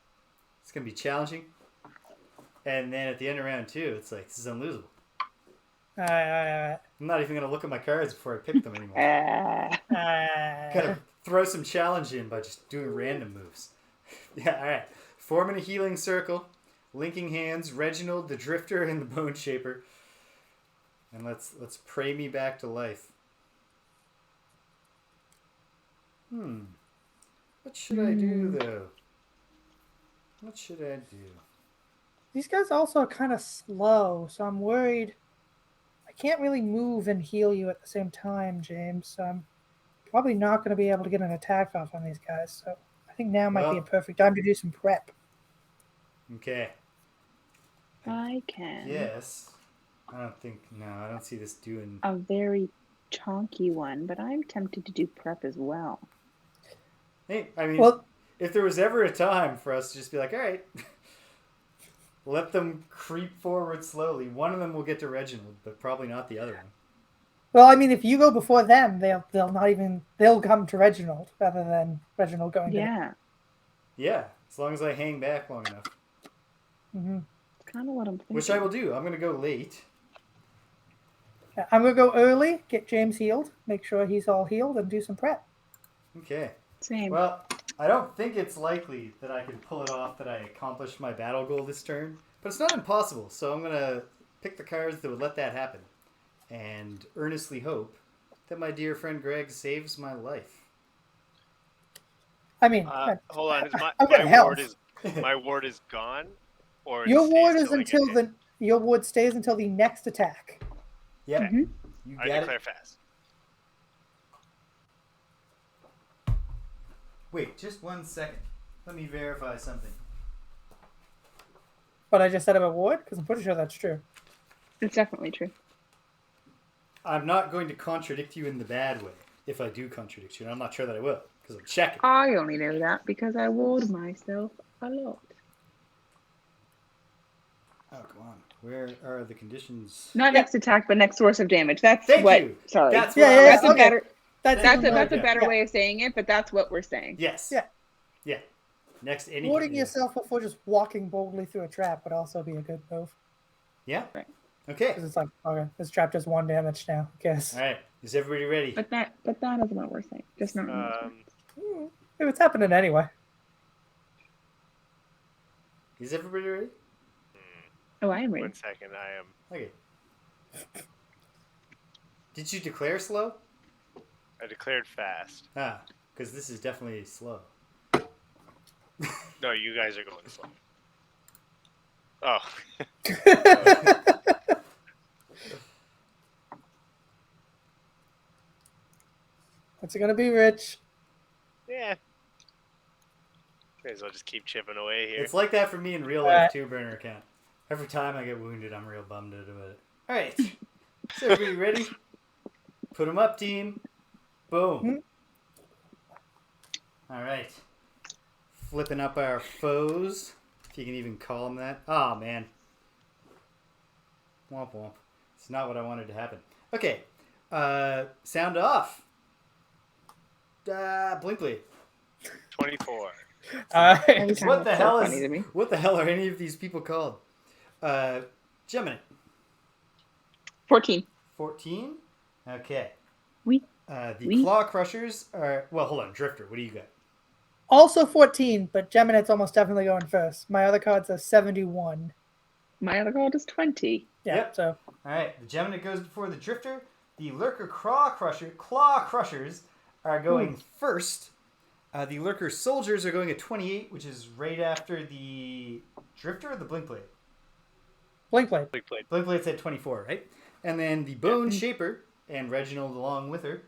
it's going to be challenging. And then at the end of round 2, it's like, this is unlosable. All right. I'm not even going to look at my cards before I pick them anymore. Gotta throw some challenge in by just doing random moves. Yeah, all right. Forming a healing circle, linking hands, Reginald, the Drifter, and the Bone Shaper. And let's pray me back to life. What should I do, though? What should I do? These guys also are kind of slow, so I'm worried. I can't really move and heal you at the same time, James. So I'm probably not going to be able to get an attack off on these guys. So I think now might be a perfect time to do some prep. Okay. I can. Yes. I don't see this doing... A very chonky one, but I'm tempted to do prep as well. Hey, I mean, if there was ever a time for us to just be like, all right, let them creep forward slowly. One of them will get to Reginald, but probably not the other one. Well, I mean, if you go before them, they'll come to Reginald rather than Reginald going to them. Yeah, as long as I hang back long enough. Mm-hmm. Kind of what I'm thinking. Which I will do. I'm going to go late. I'm going to go early, get James healed, make sure he's all healed, and do some prep. Okay. Same. Well, I don't think it's likely that I can pull it off that I accomplished my battle goal this turn, but it's not impossible, so I'm going to pick the cards that would let that happen and earnestly hope that my dear friend Greg saves my life. I mean, hold on. My ward is gone, or your ward is your ward stays until the next attack. Yeah, mm-hmm. You I got declare it. fast. Wait, just 1 second. Let me verify something. What I just said about ward, because I'm pretty sure that's true. It's definitely true. I'm not going to contradict you in the bad way. If I do contradict you, and I'm not sure that I will, because I'm checking. I only know that because I ward myself a lot. Oh, come on. Where are the conditions? Not next attack, but next source of damage. That's Thank what. you. Sorry. That's That's okay. a better. That's a better way of saying it, but that's what we're saying. Yes. Yeah. Next, any. Warding yourself before just walking boldly through a trap would also be a good move. Yeah. Right. Okay. Because it's like, okay, this trap does 1 damage now. I guess. All right. Is everybody ready? But that isn't what we're saying. Just not. If it's happening anyway. Is everybody ready? Oh, I am ready. 1 second, I am. Okay. Did you declare slow? I declared fast. Because this is definitely slow. No, you guys are going slow. Oh. What's it gonna be, Rich? Yeah. May as well just keep chipping away here. It's like that for me in real life too, burner account. Every time I get wounded, I'm real bummed out about it. All right. So everybody ready? Put them up, team. Boom. All right. Flipping up our foes, if you can even call them that. Oh, man. Womp womp. It's not what I wanted to happen. Okay. Sound off. Blinkblade. 24. What the hell what the hell are any of these people called? Gemini. 14. 14? Okay. The Clawcrushers are... Well, hold on. Drifter, what do you got? Also 14, but Geminite's almost definitely going first. My other cards are 71. My other card is 20. Yeah, yep. So... Alright, the Geminite goes before the Drifter. The Lurker Clawcrushers are going first. The Lurker Soldiers are going at 28, which is right after the Drifter or the Blinkblade? Blinkblade. Blinkblade's at 24, right? And then the Bone Shaper, and Reginald along with her,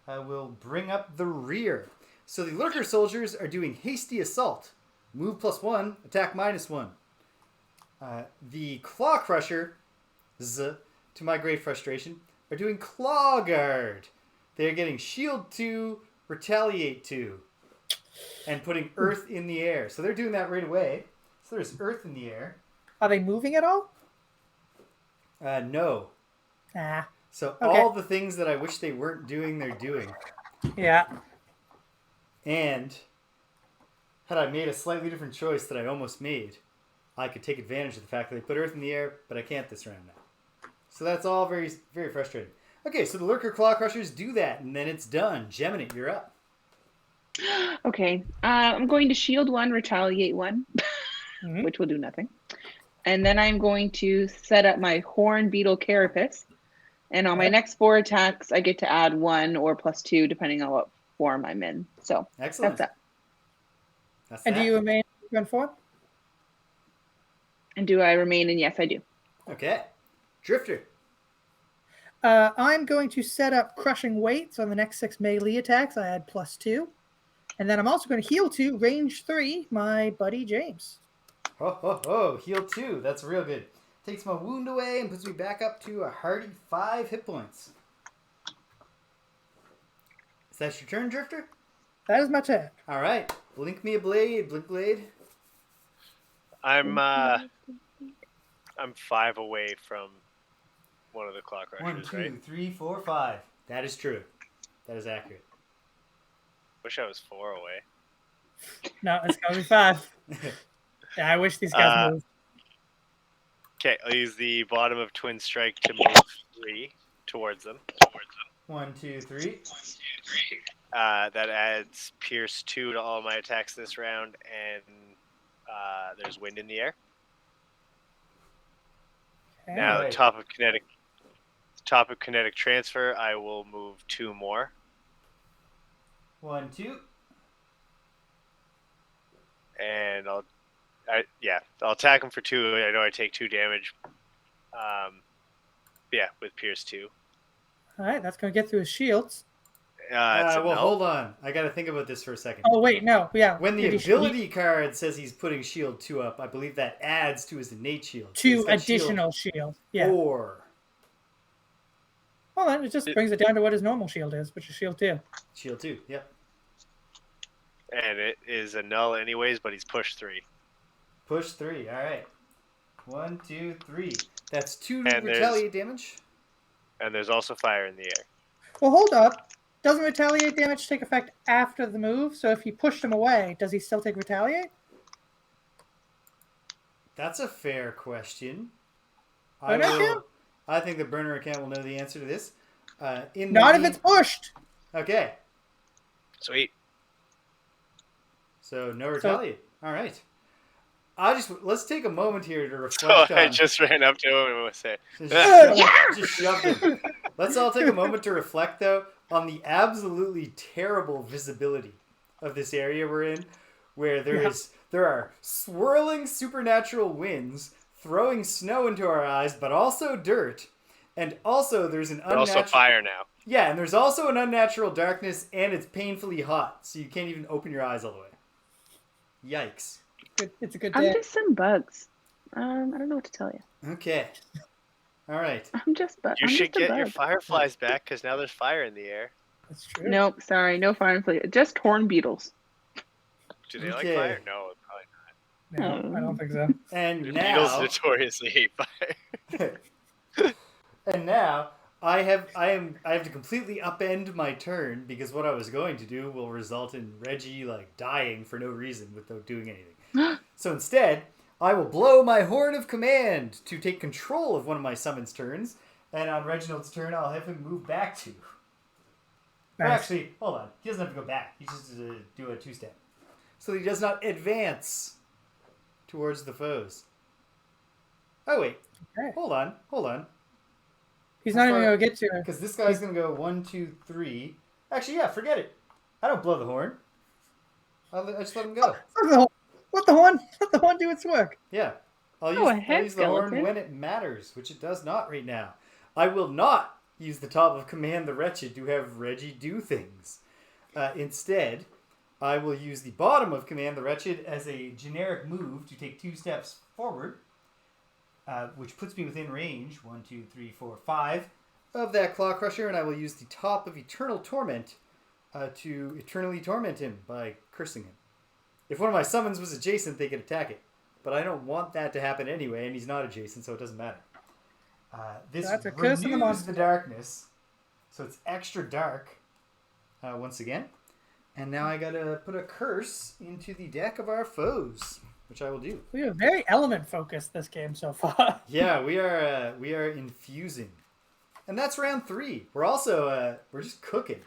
will bring up the rear. So the Lurker Soldiers are doing Hasty Assault. Move +1, attack -1. The Clawcrushers, to my great frustration, are doing Claw Guard. They're getting Shield 2, Retaliate 2. and putting earth in the air. So they're doing that right away. So there's earth in the air. Are they moving at all? No. Ah. So Okay. all the things that I wish they weren't doing, they're doing. Yeah. And had I made a slightly different choice that I almost made, I could take advantage of the fact that they put earth in the air, but I can't this round now. So that's all very, very frustrating. Okay, so the Lurker Clawcrushers do that, and then it's done. Geminate, you're up. Okay, I'm going to shield 1, retaliate 1, which will do nothing. And then I'm going to set up my Horn Beetle Carapace. And on my next 4 attacks, I get to add 1 or +2, depending on what form I'm in. So Excellent. That's that. And do you remain in form? And do I remain in? Yes, I do. Okay. Drifter. I'm going to set up Crushing Weights on the next 6 melee attacks. I add +2. And then I'm also going to heal 2, range 3, my buddy James. Ho, ho, ho. Heal 2. That's real good. Takes my wound away and puts me back up to a hearty 5 hit points. Is that your turn, Drifter? That is my turn. All right. Blink me a blade, Blinkblade. I'm 5 away from one of the Clawcrushers, 1, 2, right? 3, 4, 5. That is true. That is accurate. Wish I was 4 away. No, it's going to be 5. Yeah, I wish these guys moved. Okay, I'll use the bottom of Twin Strike to move 3 towards them. 1, 2, 3. That adds Pierce 2 to all my attacks this round, and there's wind in the air. Okay. Now, Right. top of kinetic transfer, I will move 2 more. 1, 2. And I'll attack him for 2. I know I take 2 damage. With Pierce 2. All right, that's going to get through his shields. Hold on. I got to think about this for a second. Oh, wait, no. Yeah. When the ability card says he's putting shield 2 up, I believe that adds to his innate shield. 2 additional shield. Yeah. 4. Well, then it just brings it down to what his normal shield is, which is shield 2. Shield 2, yep. And it is a null anyways, but he's pushed 3. Push 3, all right. 1, 2, 3. That's 2 And retaliate damage. And there's also fire in the air. Well, hold up. Doesn't retaliate damage take effect after the move? So if you pushed him away, does he still take retaliate? That's a fair question. I think the burner account will know the answer to this. Not if it's pushed. Okay. Sweet. So no retaliate. All right. Let's take a moment here to reflect on... I just ran up to him and was saying... Just shoved him. Let's all take a moment to reflect, though, on the absolutely terrible visibility of this area we're in, where there are swirling supernatural winds throwing snow into our eyes, but also dirt. And also there's an unnatural... also fire now. Yeah, and there's also an unnatural darkness, and it's painfully hot, so you can't even open your eyes all the way. Yikes. It's a good day. I'm just some bugs. I don't know what to tell you. Okay. All right. I'm just bugs. You should get your fireflies back, because now there's fire in the air. That's true. Nope, sorry, no firefly. Just horn beetles. Do they like fire? No, probably No, I don't think so. And not. now... Beetles notoriously hate fire. And now I have to completely upend my turn, because what I was going to do will result in Reggie dying for no reason without doing anything. So instead, I will blow my horn of command to take control of one of my summons turns, and on Reginald's turn, I'll have him move back to. Or actually, hold on. He doesn't have to go back. He just has to do a 2-step, so he does not advance towards the foes. Oh wait, Okay. hold on. He's not even going to get to it. Because this guy's going to go 1, 2, 3. Actually, yeah, forget it. I don't blow the horn. I just let him go. Let the horn do its work. Yeah. I'll use the horn when it matters, which it does not right now. I will not use the top of Command the Wretched to have Reggie do things. Instead, I will use the bottom of Command the Wretched as a generic move to take 2 steps forward, which puts me within range, 1, 2, 3, 4, 5, of that Clawcrusher, and I will use the top of Eternal Torment to eternally torment him by cursing him. If one of my summons was adjacent, they could attack it. But I don't want that to happen anyway, and he's not adjacent, so it doesn't matter. This renews the darkness, so it's extra dark once again. And now I gotta put a curse into the deck of our foes, which I will do. We are very element focused this game so far. Yeah, we are infusing, and that's round 3. We're also we're just cooking.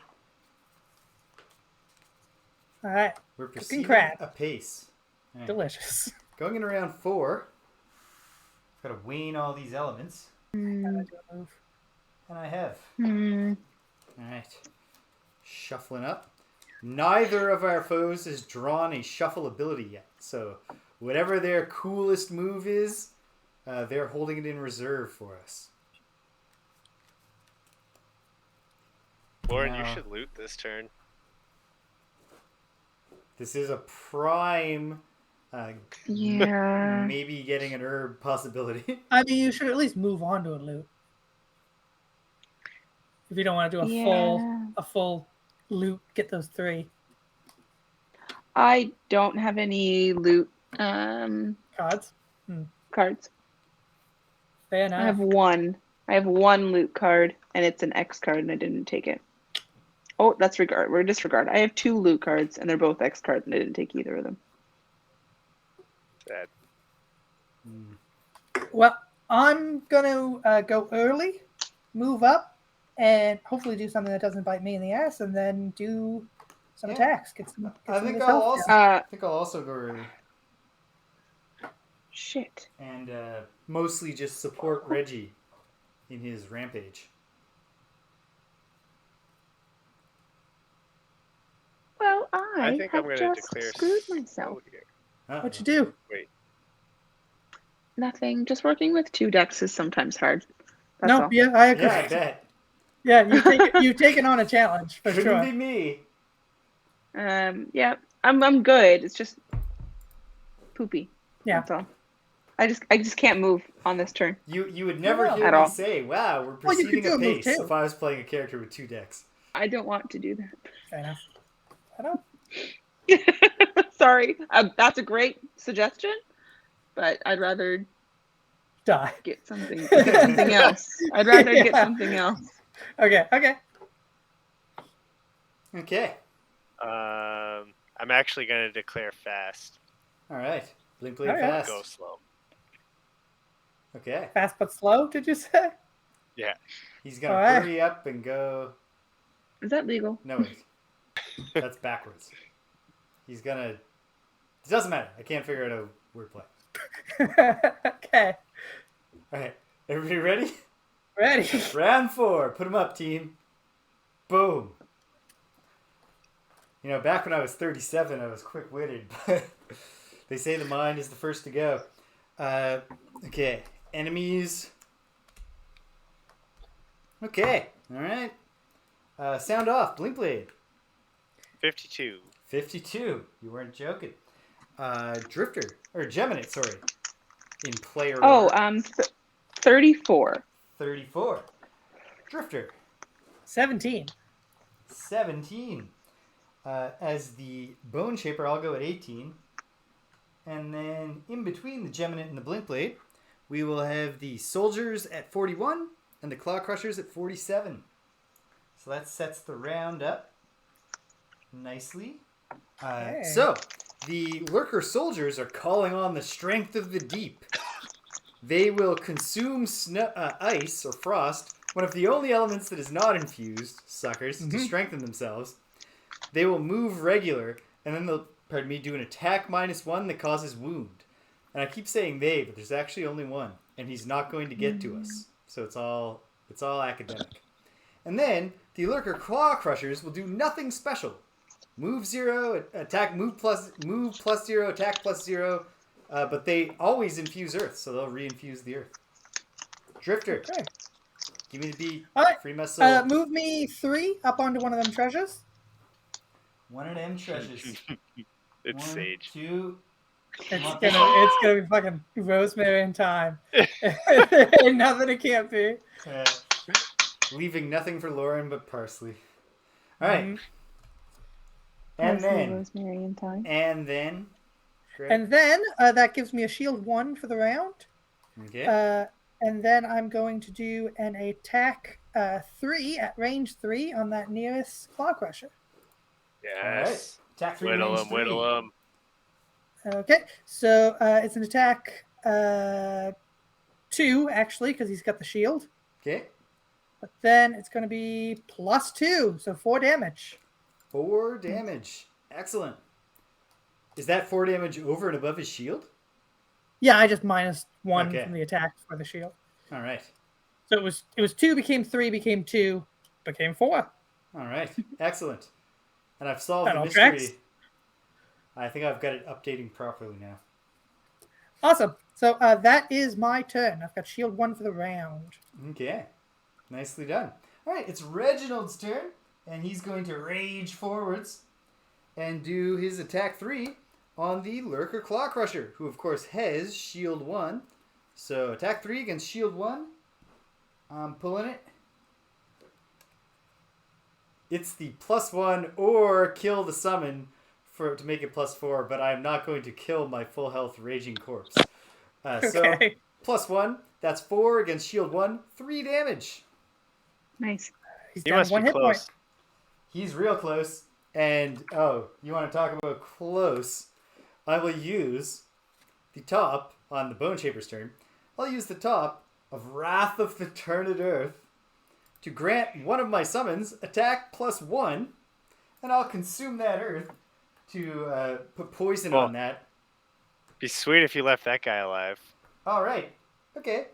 All right, we're proceeding apace. Right. Delicious. Going into round 4. Gotta wane all these elements. And I have. All right, shuffling up. Neither of our foes has drawn a shuffle ability yet, so whatever their coolest move is, they're holding it in reserve for us. Lauren, you should loot this turn. This is a prime, yeah, maybe getting an herb possibility. I mean, you should at least move on to a loot. If you don't want to do a full loot, get those 3. I don't have any loot cards. Cards. Fair enough. I have one. I have one loot card, and it's an X card, and I didn't take it. Oh, that's regard. We're disregard. I have 2 loot cards, and they're both X cards, and I didn't take either of them. Sad. Well, I'm gonna go early, move up, and hopefully do something that doesn't bite me in the ass, and then do some attacks. I think I'll also go early. Shit. And mostly just support Reggie in his rampage. Well, I think I'm have going to just declare screwed myself. What'd you do? Wait. Nothing. Just working with 2 decks is sometimes hard. That's No, all. yeah, I agree. Yeah, I bet. Yeah, you've taken on a challenge for Couldn't sure. be me. Yeah, I'm good. It's just poopy. Yeah. That's all. I just can't move on this turn. You would never hear at me all. say, "Wow, we're Well, you could proceeding do a move apace." too. If I was playing a character with 2 decks. I don't want to do that. Fair enough. I don't. Sorry. That's a great suggestion, but I'd rather Die. get something else. I'd rather get something else. Okay. Okay. I'm actually going to declare fast. All right. Blinkblade Okay. fast. Go slow. Okay. Fast but slow, did you say? Yeah. He's gonna hurry up and go. Is that legal? No, wait. That's backwards. He's gonna. It doesn't matter. I can't figure out a wordplay. Okay. All right. Everybody ready? Ready. Round 4. Put him up, team. Boom. You know, back when I was 37, I was quick-witted, but they say the mind is the first to go. Okay. Enemies. Okay. All right. Sound off. Blinkblade. 52. 52. You weren't joking. Drifter. Or Geminate, sorry. In player Oh, order. 34. 34. Drifter. 17. 17. As the Bone Shaper, I'll go at 18. And then in between the Geminate and the Blinkblade, we will have the Soldiers at 41 and the Clawcrushers at 47. So that sets the round up nicely. Okay. So, the Lurker Soldiers are calling on the strength of the deep. They will consume ice or frost, one of the only elements that is not infused, suckers, to strengthen themselves. They will move regular, and then they'll, do an attack -1 that causes wound. And I keep saying they, but there's actually only one, and he's not going to get to us. So it's all academic. And then the Lurker Clawcrushers will do nothing special. Move 0, attack, move plus 0, attack +0. But they always infuse Earth, so they'll re-infuse the Earth. Drifter, Okay. give me the beat. All right. Free my soul. Move me 3 up onto one of them treasures. One of them treasures. It's 1, Sage. 2. It's gonna be fucking Rosemary in time. Ain't nothing it can't be. Leaving nothing for Lauren but parsley. All right. And then rosemary and thyme. And then that gives me a shield 1 for the round. Okay. And then I'm going to do an attack 3 at range 3 on that nearest Clawcrusher. Yes. All right. Attack 3 Whittle range him, 3. whittle him. Okay, so it's an attack 2 actually because he's got the shield. Okay. But then it's going to be +2, so 4 damage. 4 damage. Excellent. Is that 4 damage over and above his shield? Yeah, I just -1 from the attack for the shield. All right. So it was 2, became 3, became 2, became 4. All right. Excellent. And I've solved That the all mystery. tracks. I think I've got it updating properly now. Awesome. So that is my turn. I've got shield 1 for the round. Okay. Nicely done. All right. It's Reginald's turn, and he's going to rage forwards and do his attack 3 on the Lurker Clawcrusher, who of course has shield 1. So attack 3 against shield 1. I'm pulling it. It's the +1 or kill the summon to make it +4, but I'm not going to kill my full health raging corpse. So +1, that's 4 against shield 1, 3 damage. Nice. He's He down must 1 be hit close. point. He's real close. And, you want to talk about close? I will use the top on the Bone Shaper's turn. I'll use the top of Wrath of the Turned Earth to grant one of my summons attack +1, and I'll consume that earth to put poison on that. Be sweet if you left that guy alive. All right. Okay.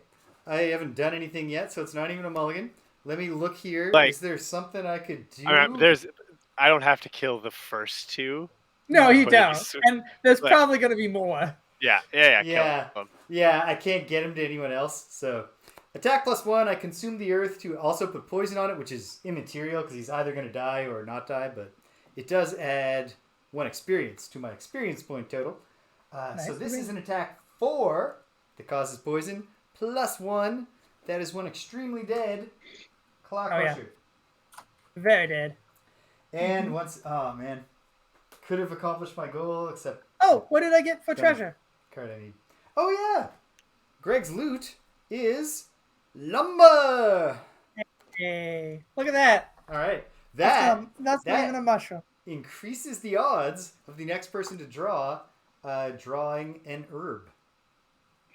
I haven't done anything yet, so it's not even a mulligan. Let me look here. Is there something I could do? I don't have to kill the first 2. No, you don't. And there's probably going to be more. Yeah. Kill him. Yeah, I can't get him to anyone else. So attack +1, I consume the earth to also put poison on it, which is immaterial because he's either going to die or not die, but it does add 1 experience to my experience point total. So this is an attack 4 that causes poison, +1, that is 1 extremely dead Clawcrusher. Very dead. And could have accomplished my goal, except... Oh, what did I get for treasure? Card I need. Oh, yeah! Greg's loot is lumber! Hey, look at that. All right. That's not even a mushroom. Increases the odds of the next person to draw drawing an herb.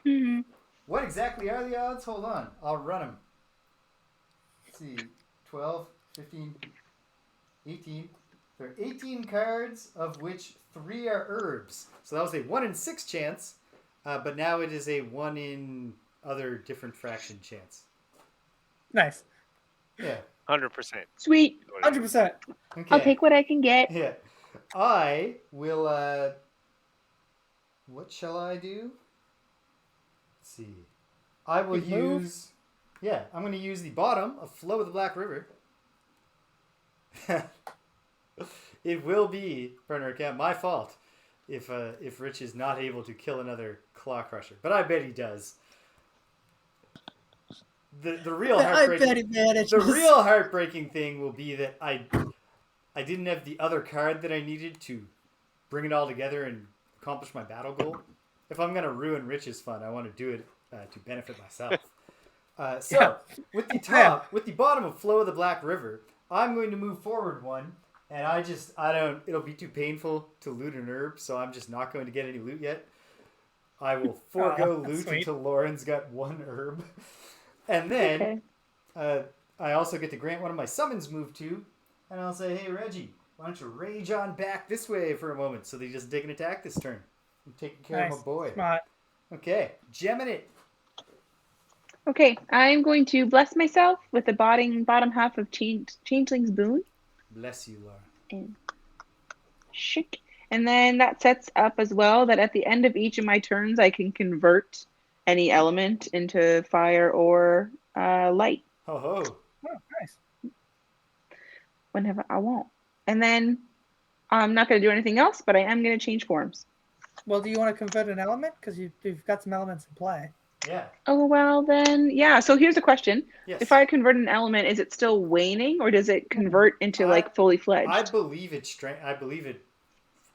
Mm-hmm. What exactly are the odds? Hold on. I'll run them. Let's see. 12, 15, 18. There are 18 cards, of which 3 are herbs. So that was a 1 in 6 chance, but now it is a 1 in other different fraction chance. Nice. Yeah. 100%. Sweet. 100%. Okay. I'll take what I can get. Yeah. I will, what shall I do? Let's see. I will use... Yeah, I'm going to use the bottom of Flow of the Black River. It will be, Burner Account, my fault if Rich is not able to kill another Clawcrusher. But I bet he does. The real heartbreaking thing will be that I didn't have the other card that I needed to bring it all together and accomplish my battle goal. If I'm going to ruin Rich's fun, I want to do it to benefit myself. With the bottom of Flow of the Black River, I'm going to move forward 1, and it'll be too painful to loot an herb, so I'm just not going to get any loot yet. I will forego loot until Lauren's got 1 herb. And then I also get to grant one of my summons move to, and I'll say, hey, Reggie, why don't you rage on back this way for a moment so that he doesn't take an attack this turn. I'm taking care of my boy. Smart. Okay, gemming it. Okay, I'm going to bless myself with the bottom half of Changeling's Boon. Bless you, Laura. And shake. And then that sets up as well that at the end of each of my turns, I can convert any element into fire or light. Oh, nice. Whenever I want. And then I'm not going to do anything else, but I am going to change forms. Well, do you want to convert an element? Because you've got some elements in play. Yeah. Oh, well, then, yeah. So here's a question. Yes. If I convert an element, is it still waning, or does it convert into, fully fledged? I believe it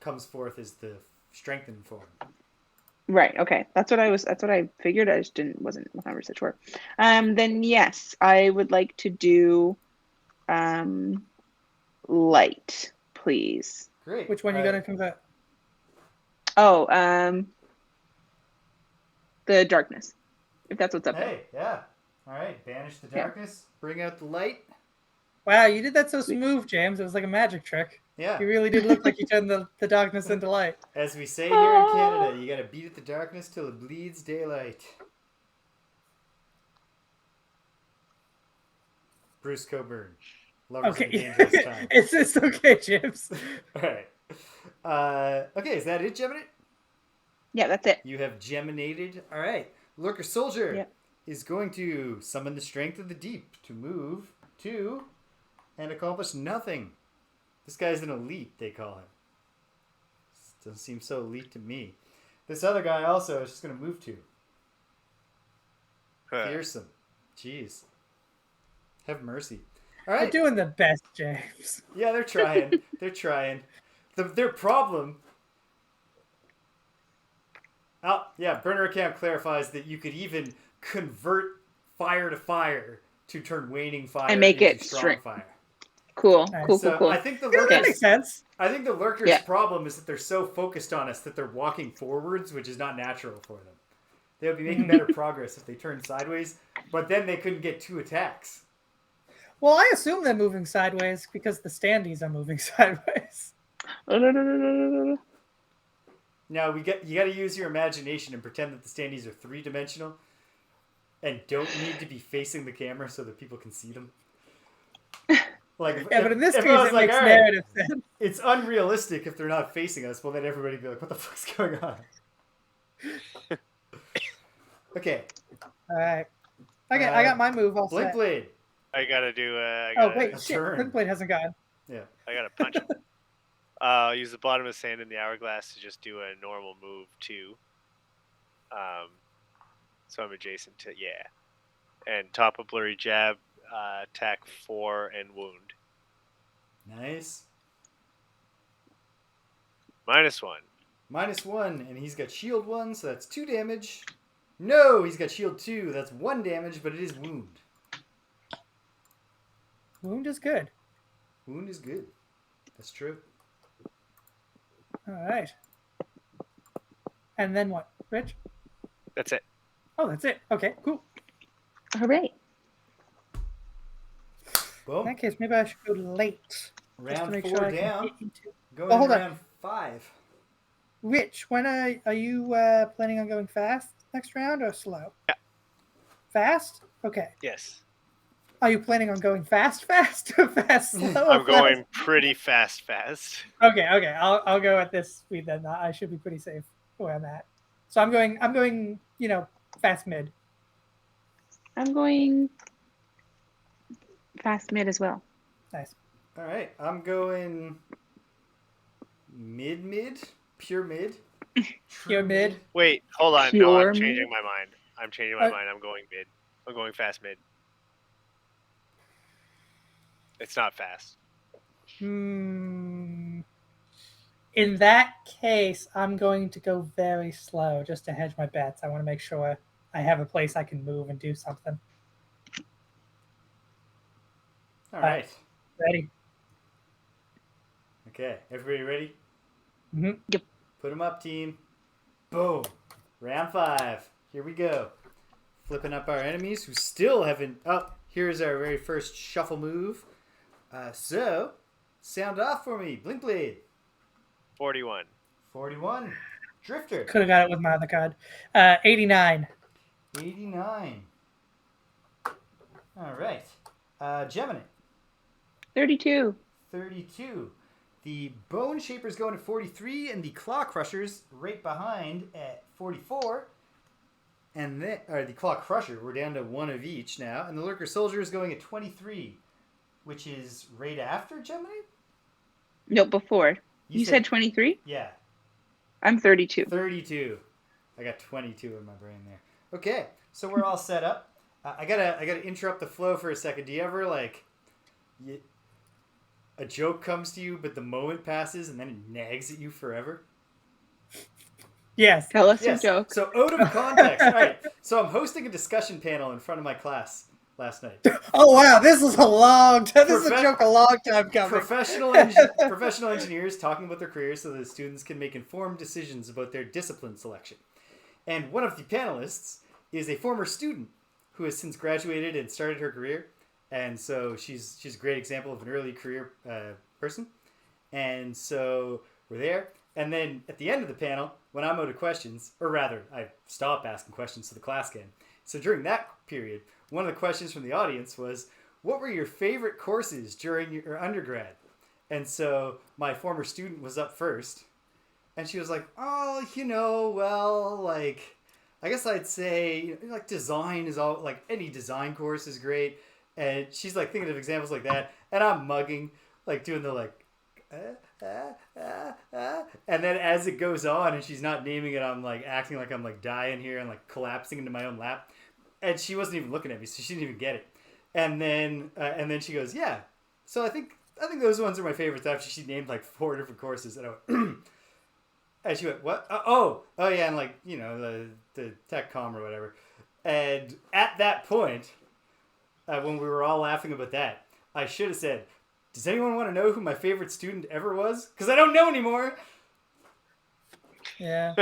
comes forth is the strengthened form. Right. Okay. That's what I figured. I just wasn't 100% sure. Then yes, I would like to do light, please. Great. Which one are you gonna convert? Oh, the darkness. If that's what's up there. Hey, yeah. All right. Banish the darkness. Yeah. Bring out the light. Wow, you did that so smooth, James. It was like a magic trick. Yeah. You really did look like you turned the darkness into light. As we say here in Canada, you gotta beat at the darkness till it bleeds daylight. Bruce Coburn. Lovers Okay. of a Dangerous Time. it's okay, James. All right. Okay, is that it, Gemini? Yeah, that's it. You have geminated. All right. Lurker Soldier is going to summon the strength of the deep to move to and accomplish nothing. This guy's an elite, they call him. Doesn't seem so elite to me. This other guy also is just going to move to. Fearsome. Jeez. Have mercy. All right. You're doing the best, James. Yeah, they're trying. They're trying. Their problem... Oh, yeah, Burner Account clarifies that you could even convert fire to fire to turn waning fire and make into it strong fire. Cool, Nice. cool. I think the Yeah, that makes sense. I think the Lurker's problem is that they're so focused on us that they're walking forwards, which is not natural for them. They would be making better progress if they turned sideways, but then they couldn't get 2 attacks. Well, I assume they're moving sideways because the standees are moving sideways. Now you got to use your imagination and pretend that the standees are 3-dimensional and don't need to be facing the camera so that people can see them. Like, yeah, but in this case, it makes narrative sense. It's unrealistic if they're not facing us. Well, then everybody would be like, "What the fuck's going on?" Okay. All right. I got my move all set. Blinkblade. I gotta do. Shit! Blinkblade hasn't gone. Yeah. I gotta punch him. Use the bottom of his hand in the hourglass to just do a normal move too. So I'm adjacent to and top of blurry jab, attack 4 and wound. Nice. -1. -1, and he's got shield 1, so that's 2 damage. No, he's got shield 2, that's 1 damage, but it is wound. Wound is good. Wound is good. That's true. All right. And then what, Rich? That's it. Oh, that's it. Okay, cool. All right. Boom. In that case, maybe I should go late. Round 4 down. Going hold round on. 5. Rich, when are you planning on going fast next round or slow? Yeah. Fast? Okay. Yes. Are you planning on going fast or fast slow? I'm going pretty fast. Okay. I'll go at this speed then. I should be pretty safe where I'm at. So I'm going, fast mid. I'm going fast mid as well. Nice. All right, I'm going mid, pure mid. Pure mid. Wait, hold on. Pure No, I'm mid? changing my mind. I'm going mid. I'm going fast mid. It's not fast. In that case, I'm going to go very slow just to hedge my bets. I want to make sure I have a place I can move and do something. All right. Ready? Okay, everybody ready? Mm-hmm. Yep. Put them up, team. Boom. Round 5. Here we go. Flipping up our enemies who still haven't... Oh, here's our very first shuffle move. So, sound off for me. Blinkblade. 41. 41. Drifter. Could have got it with my other card. 89. 89. All right. Gemini. 32. 32. The Bone Shaper's going at 43, and the Clawcrushers right behind at 44. And then, the Clawcrusher, we're down to 1 of each now. And the Lurker Soldier is going at 23, which is right after Gemini? No, before. You said 23? Yeah. I'm 32. 32. I got 22 in my brain there. Okay, so we're all set up. I gotta interrupt the flow for a second. Do you ever a joke comes to you, but the moment passes and then it nags at you forever? Yes. Tell us Yes. your joke. So out of context. All right. So I'm hosting a discussion panel in front of my class last night. Oh wow, this is a long time. This is a joke a long time coming. Professional engineers talking about their careers so that the students can make informed decisions about their discipline selection. And one of the panelists is a former student who has since graduated and started her career. And so she's a great example of an early career person. And so we're there. And then at the end of the panel, when I'm out of questions, or rather, I stop asking questions to the class can. So during that period, one of the questions from the audience was, what were your favorite courses during your undergrad? And so my former student was up first. And she was like, oh, well, like, I guess I'd say, like, design is all, like, any design course is great. And she's, like, thinking of examples like that. And I'm mugging, like, doing the, like, and then as it goes on and she's not naming it, I'm like acting like I'm like dying here and like collapsing into my own lap, and she wasn't even looking at me, so she didn't even get it. And then she goes, yeah, so I think those ones are my favorites, after she named like 4 different courses. And I went and she went, what? Oh yeah, and like, the tech comm or whatever. And at that point, when we were all laughing about that, I should have said, does anyone want to know who my favorite student ever was? Because I don't know anymore. Yeah.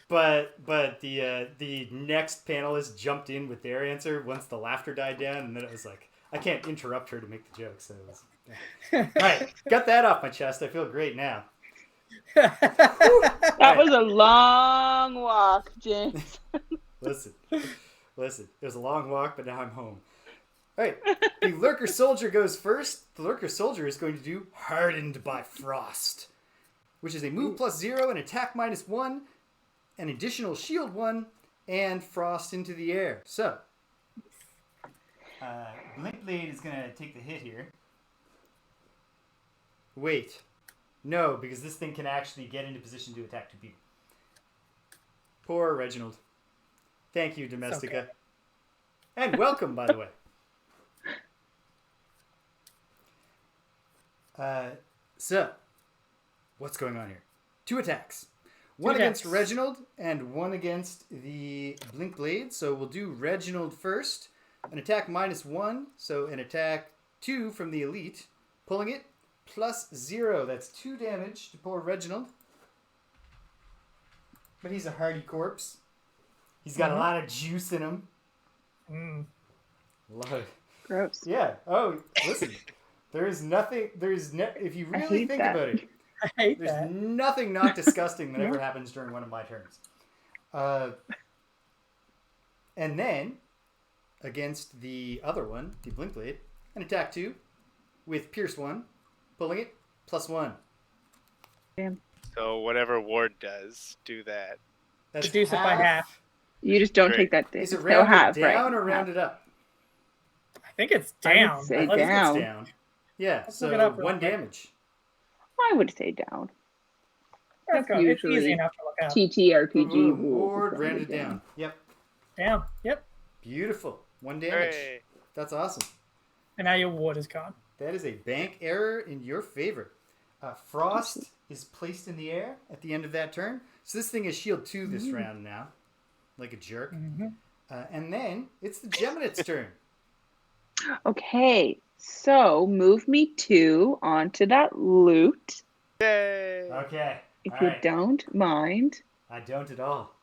But the next panelist jumped in with their answer once the laughter died down, and then it was like, I can't interrupt her to make the joke. So it was, yeah. All right, got that off my chest. I feel great now. That was a long walk, James. Listen. It was a long walk, but now I'm home. All right, the Lurker Soldier goes first. The Lurker Soldier is going to do Hardened by Frost, which is a move +0, an attack -1, an additional shield 1, and frost into the air. So, Blinkblade is going to take the hit here. Wait. No, because this thing can actually get into position to attack 2 people. Poor Reginald. Thank you, Domestica. Okay. And welcome, by the way. So, what's going on here? 2 attacks. One against Reginald and one against the Blinkblade. So we'll do Reginald first. An attack -1, so an attack 2 from the Elite. Pulling it, +0. That's 2 damage to poor Reginald. But he's a hardy corpse. He's got a lot of juice in him. Gross. Yeah. Oh, listen. If you really think about it, there's nothing not disgusting that ever happens during one of my turns. And then, against the other one, the Blinkblade, an attack 2 with Pierce 1, pulling it, +1. Damn. So whatever Ward does, do that. That's reduce it by half. You just don't take that damage. Is it rounded down or rounded up? I think it's down. I would say I think down. it's down. Yeah, Let's so look it up 1 damage. I would say down. It's easy enough to look up. TTRPG Ward rounded down. Yep. Down. Yep. Beautiful. 1 damage. Hooray. That's awesome. And now your ward is gone. That is a bank error in your favor. Frost is placed in the air at the end of that turn. So this thing is shield 2 this round now. Like a jerk. And then it's the Geminid's turn. Okay, so move me 2 onto that loot. Yay! Okay. If you don't mind. I don't at all.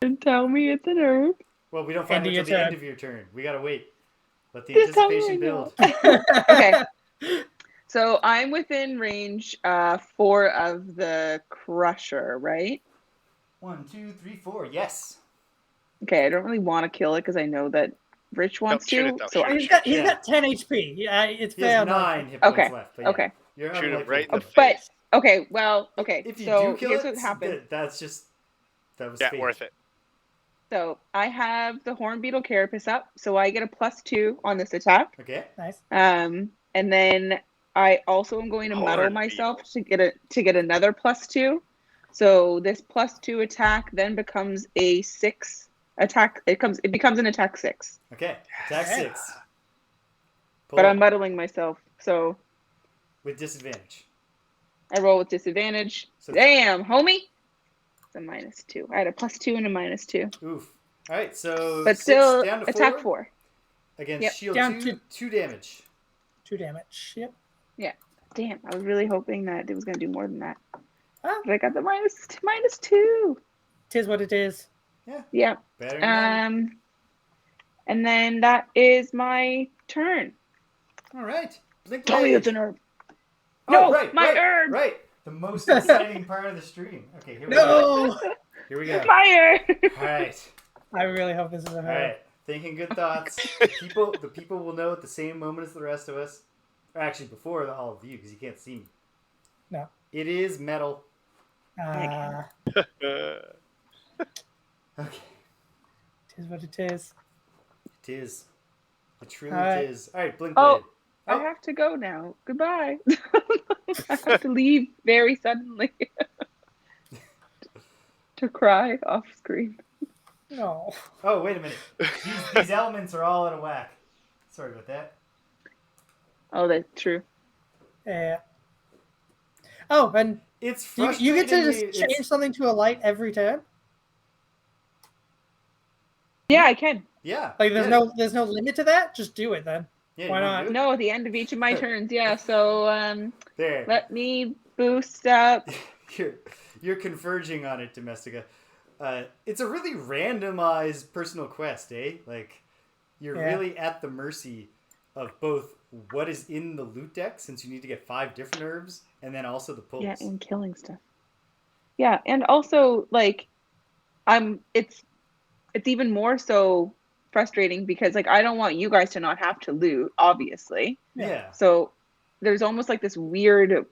And tell me it's an herb. Well, we don't find it until the end of your turn. We gotta wait. Let the Just anticipation build. Okay. So I'm within range 4 of the Crusher, right? 1, 2, 3, 4. Yes. Okay, I don't really want to kill it because I know that Rich wants to. So he's got 10 HP. Yeah, it's he has 9 hit points left. But okay. You're shoot him right in the but face. okay, well, okay. If you so do kill here's it, what happened. that was fate. Worth it. So I have the Horn Beetle Carapace up, so I get a +2 on this attack. Okay. Nice. And then I also am going to muddle myself to get another +2. So this +2 attack then becomes a 6 attack. It becomes an attack 6. Okay. Attack 6. But I'm muddling myself, so... With disadvantage. I roll with disadvantage. So damn, homie! It's a -2. I had a +2 and a -2. Oof. All right, so but 6 still down to 4. Attack 4. Against shield down 2 damage. 2 damage. Yep. Yeah. Damn, I was really hoping that it was going to do more than that. Ah. But I got the -2. Tis what it is. Yeah. Yeah. Better than and then that is my turn. All right. Blinkblade. Tell me it's an herb. Oh, No, right, my right, herb. Right. The most exciting part of the stream. Okay, here we go. Here we go. Fire. All right. I really hope this is a All herb. right. Thinking good thoughts. The people will know at the same moment as the rest of us. Or actually, before all of you, because you can't see me. No. It is metal. Okay. Tis what it is. It is. It truly All is. All right, Blinkblade. Oh, I have to go now. Goodbye. I have to leave very suddenly to cry off screen. No. Oh, wait a minute. These elements are all out of whack. Sorry about that. Oh, that's true. Yeah. Oh, and It's you frustrating. get to just change something to a light every turn? Yeah, I can. Yeah. Like there's no limit to that? Just do it then. Yeah, Why you wanna not? do it? No, at the end of each of my turns. Yeah, so There. let me boost up. You're converging on it, Domestica. It's a really randomized personal quest, eh? Like, you're really at the mercy of both what is in the loot deck, since you need to get 5 different herbs, and then also the pulls. Yeah, and killing stuff. Yeah, and also like it's even more so frustrating because like I don't want you guys to not have to loot, obviously. Yeah. So there's almost like this weird,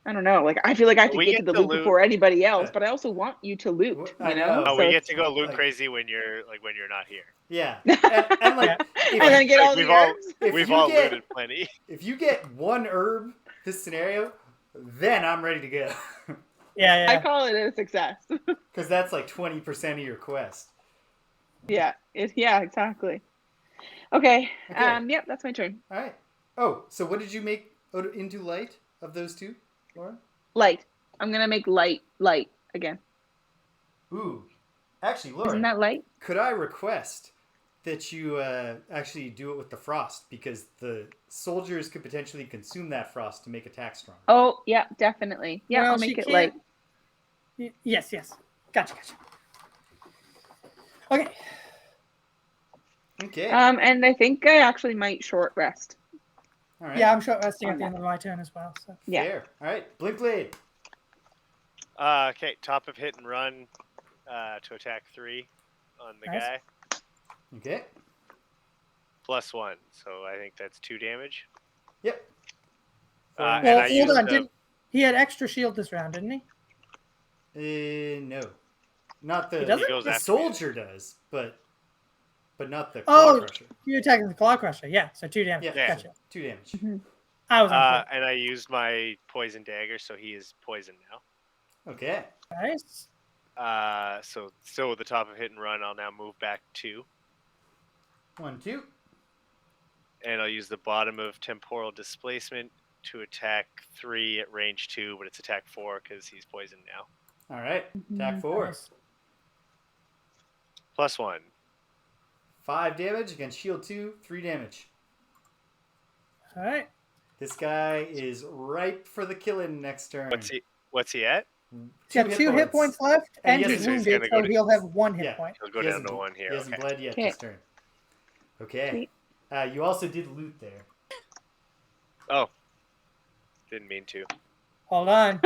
I don't know, like I feel like I have to get to the loot before anybody else, but I also want you to loot, you know? Oh, so we get to go loot crazy when you're not here. Yeah. And like and then get all the herbs. We've all looted plenty. If you get 1 herb this scenario, then I'm ready to go. Yeah. I call it a success. Because that's like 20% of your quest. Yeah. Yeah, exactly. Okay. Yep, that's my turn. All right. Oh, so what did you make into light of those 2, Lauren? Light. I'm gonna make light again. Ooh. Actually, Lauren. Isn't that light? Could I request that you actually do it with the frost? Because the soldiers could potentially consume that frost to make attack stronger. Oh, yeah, definitely. Yeah, Well, I'll make it light. Yes. Gotcha. Okay. Okay. And I think I actually might short rest. All right. Yeah, I'm short resting at the end of my turn as well. So. Yeah. Fair. All right. Blinkblade. Okay, top of hit and run to attack 3 on the guy. Okay. +1, so I think that's 2 damage. Yep. Well, hold on. He had extra shield this round, didn't he? No. Not the... The soldier does, but not the Clawcrusher. You're attacking the Clawcrusher. Yeah, so 2 damage. Yeah. Gotcha. 2 damage. Mm-hmm. I was and I used my poison dagger, so he is poisoned now. Okay. Nice. So the top of hit and run, I'll now move back 2. 1, 2. And I'll use the bottom of temporal displacement to attack 3 at range 2, but it's attack 4 because he's poisoned now. All right. Attack 4. Nice. +1. 5 damage against shield 2. 3 damage. All right. This guy is ripe for the killing next turn. What's he at? He's got 2 hit points left, and he's wounded, so he'll have 1 hit point. He'll go down to 1 here. He hasn't bled yet this turn. Okay. You also did loot there. Oh. Didn't mean to. Hold on.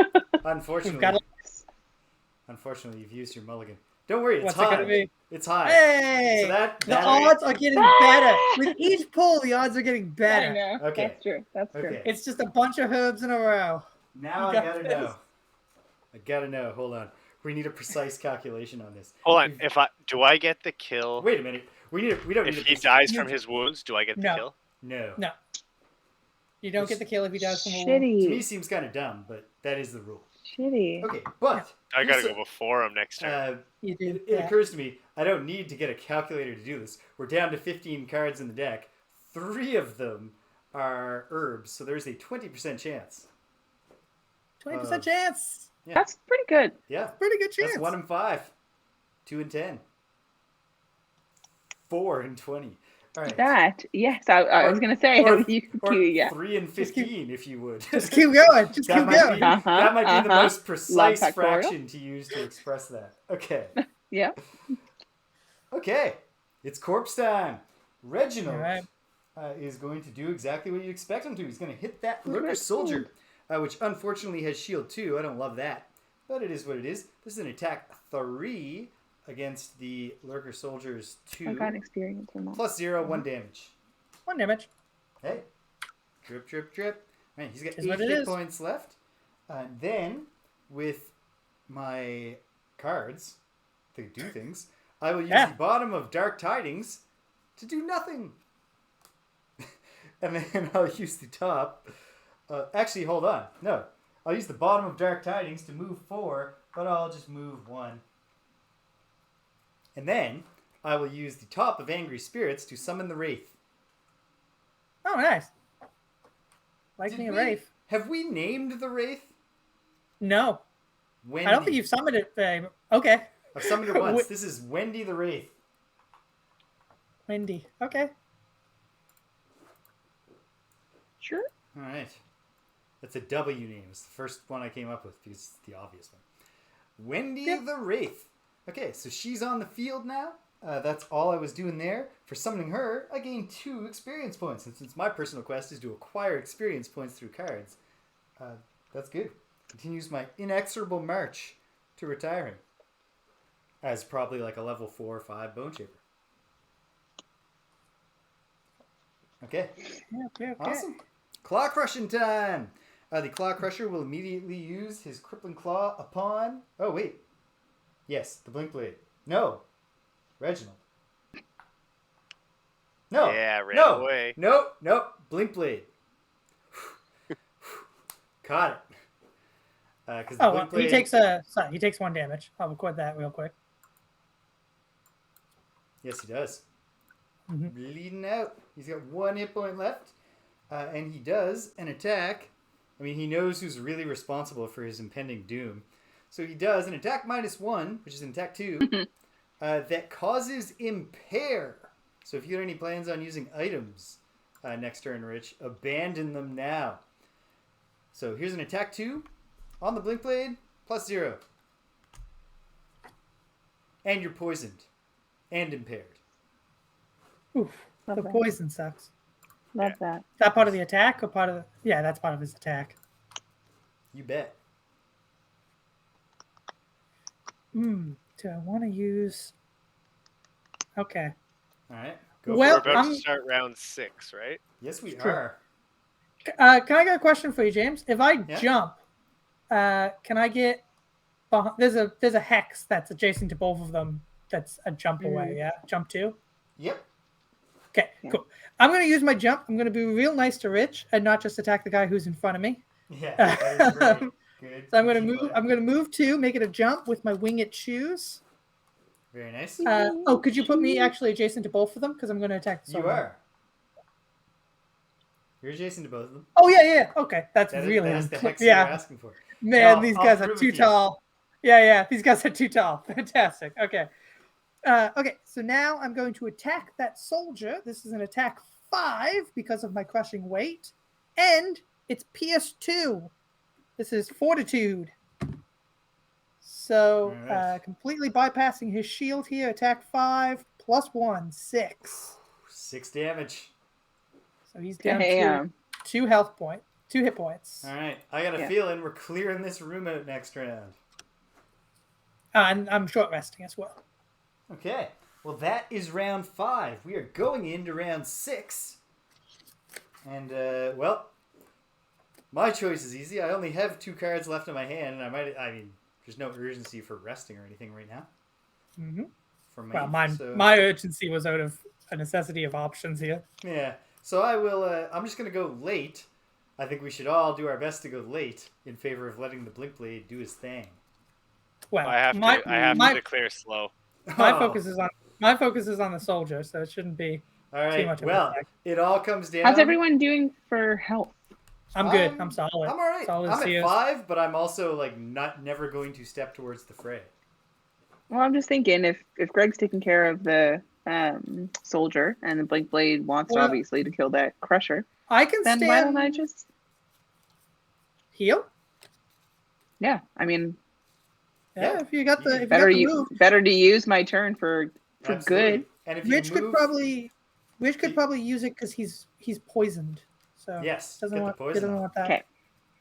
Unfortunately, you've used your mulligan. Don't worry, it's What's high. it gonna be? It's high. Hey! So the odds are getting better. With each pull, the odds are getting better. I know. Okay. That's true. It's just a bunch of herbs in a row. Now I gotta know. I gotta know. Hold on. We need a precise calculation on this. Hold on. Do I get the kill? Wait a minute. We don't. If he dies from his wounds, do I get the kill? No. You don't get the kill if he dies from a wound. To me, seems kind of dumb, but that is the rule. Shitty. Okay, but I gotta go before him next turn. It occurs to me I don't need to get a calculator to do this. We're down to 15 cards in the deck. 3 of them are herbs, so there's a 20% chance. 20% chance. Yeah. That's pretty good. Yeah. Pretty good chance. That's 1 in 5. 2 in 10. 4 in 20. All right. That, yes, I was going to say. Or 3 in 15, if you would. Just keep going. Just keep going. That might be the most precise fraction to use to express that. Okay. Yeah. Okay. It's corpse time. Reginald is going to do exactly what you expect him to. He's going to hit that Lurker soldier, which unfortunately has shield 2. I don't love that, but it is what it is. This is an attack 3 against the Lurker soldiers 2. I got experience from that. Plus 0, 1 damage. 1 damage. Hey. Drip, drip, drip. All right, he's got Is 8 what it hit is. points left. Then, with my cards to do things, I will use the bottom of Dark Tidings to do nothing. And then I'll use the top. Actually, hold on. No. I'll use the bottom of Dark Tidings to move 4, but I'll just move 1. And then I will use the top of Angry Spirits to summon the Wraith. Oh, nice. Like me a Wraith. Have we named the Wraith? No. Wendy. I don't think you've summoned it. Okay. I've summoned her once. This is Wendy the Wraith. Wendy. Okay. Sure. All right. That's a W name. It's the first one I came up with because it's the obvious one. Wendy the Wraith. Okay, so she's on the field now. That's all I was doing there. For summoning her, I gained 2 experience points. And since my personal quest is to acquire experience points through cards, that's good. Continues my inexorable march to retiring. As probably like a level 4 or 5 Bone Shaper. Okay. Okay. Awesome. Claw crushing time. The Clawcrusher will immediately use his crippling claw upon... Oh, wait. Yes, the Blinkblade. No. Reginald. No. Yeah, ran away. No. Blinkblade. Caught it. Because the Blinkblade... he takes 1 damage. I'll record that real quick. Yes, he does. Mm-hmm. Bleeding out. He's got 1 hit point left. And he does an attack. I mean, he knows who's really responsible for his impending doom. So he does an attack -1, which is an attack 2, that causes impair. So if you have any plans on using items next turn, Rich, abandon them now. So here's an attack 2 on the Blinkblade, +0. And you're poisoned and impaired. Oof. The poison sucks. Love that. Is that part of the attack or part of the... Yeah, that's part of his attack. You bet. Do I want to use... Okay. All right. We're about to start round 6, right? Yes, we are. Can I get a question for you, James? If I jump, can I get... There's a hex that's adjacent to both of them that's a jump away, yeah? Jump 2? Yep. Okay, cool. I'm going to use my jump. I'm going to be real nice to Rich and not just attack the guy who's in front of me. Yeah, that is great. Good. So I'm going to move. I'm going to move 2, make it a jump with my winged shoes. Very nice. Could you put me actually adjacent to both of them? Because I'm going to attack the You are. You're adjacent to both of them. Oh, yeah. Okay. That's the hex you're asking for. Man, these guys are too tall. Yeah. These guys are too tall. Fantastic. Okay. Okay, so now I'm going to attack that soldier. This is an attack 5 because of my crushing weight. And it's PS2. This is Fortitude. So completely bypassing his shield here. Attack 5 +1, 6. 6 damage. So he's down to 2 hit points. All right. I got a feeling we're clearing this room out next round. And I'm short resting as well. Okay, well that is round 5. We are going into round 6. And, my choice is easy. I only have 2 cards left in my hand, and there's no urgency for resting or anything right now. Mm-hmm. For me. Well, my urgency was out of a necessity of options here. Yeah, so I will, I'm just going to go late. I think we should all do our best to go late in favor of letting the Blinkblade do his thing. Well, I have to declare slow. My focus is on the soldier, so it shouldn't be. All right. Well, it all comes down. How's everyone doing for health? I'm good. I'm solid. I'm all right. Solid I'm CS. at 5, but I'm also like never going to step towards the fray. Well, I'm just thinking if Greg's taking care of the soldier and the Blinkblade wants obviously to kill that crusher, I can then why don't I just heal? Yeah, I mean, yeah. If you got the better to use my turn for good. And if Rich could probably use it because he's poisoned. So yes, doesn't want that. Okay,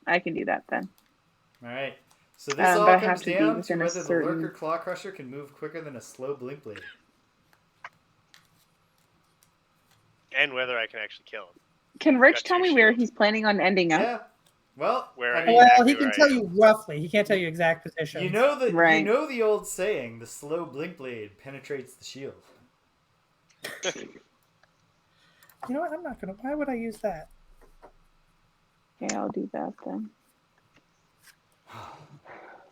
I can do that then. All right. So this all comes down to whether the Lurker Clawcrusher can move quicker than a slow Blinkblade. And whether I can actually kill him. Can Rich tell me where he's planning on ending up? Yeah. Well, he can tell you roughly. He can't tell you exact position. You know the old saying, the slow Blinkblade penetrates the shield. You know what? I'm not gonna. Why would I use that? Okay, I'll do that then.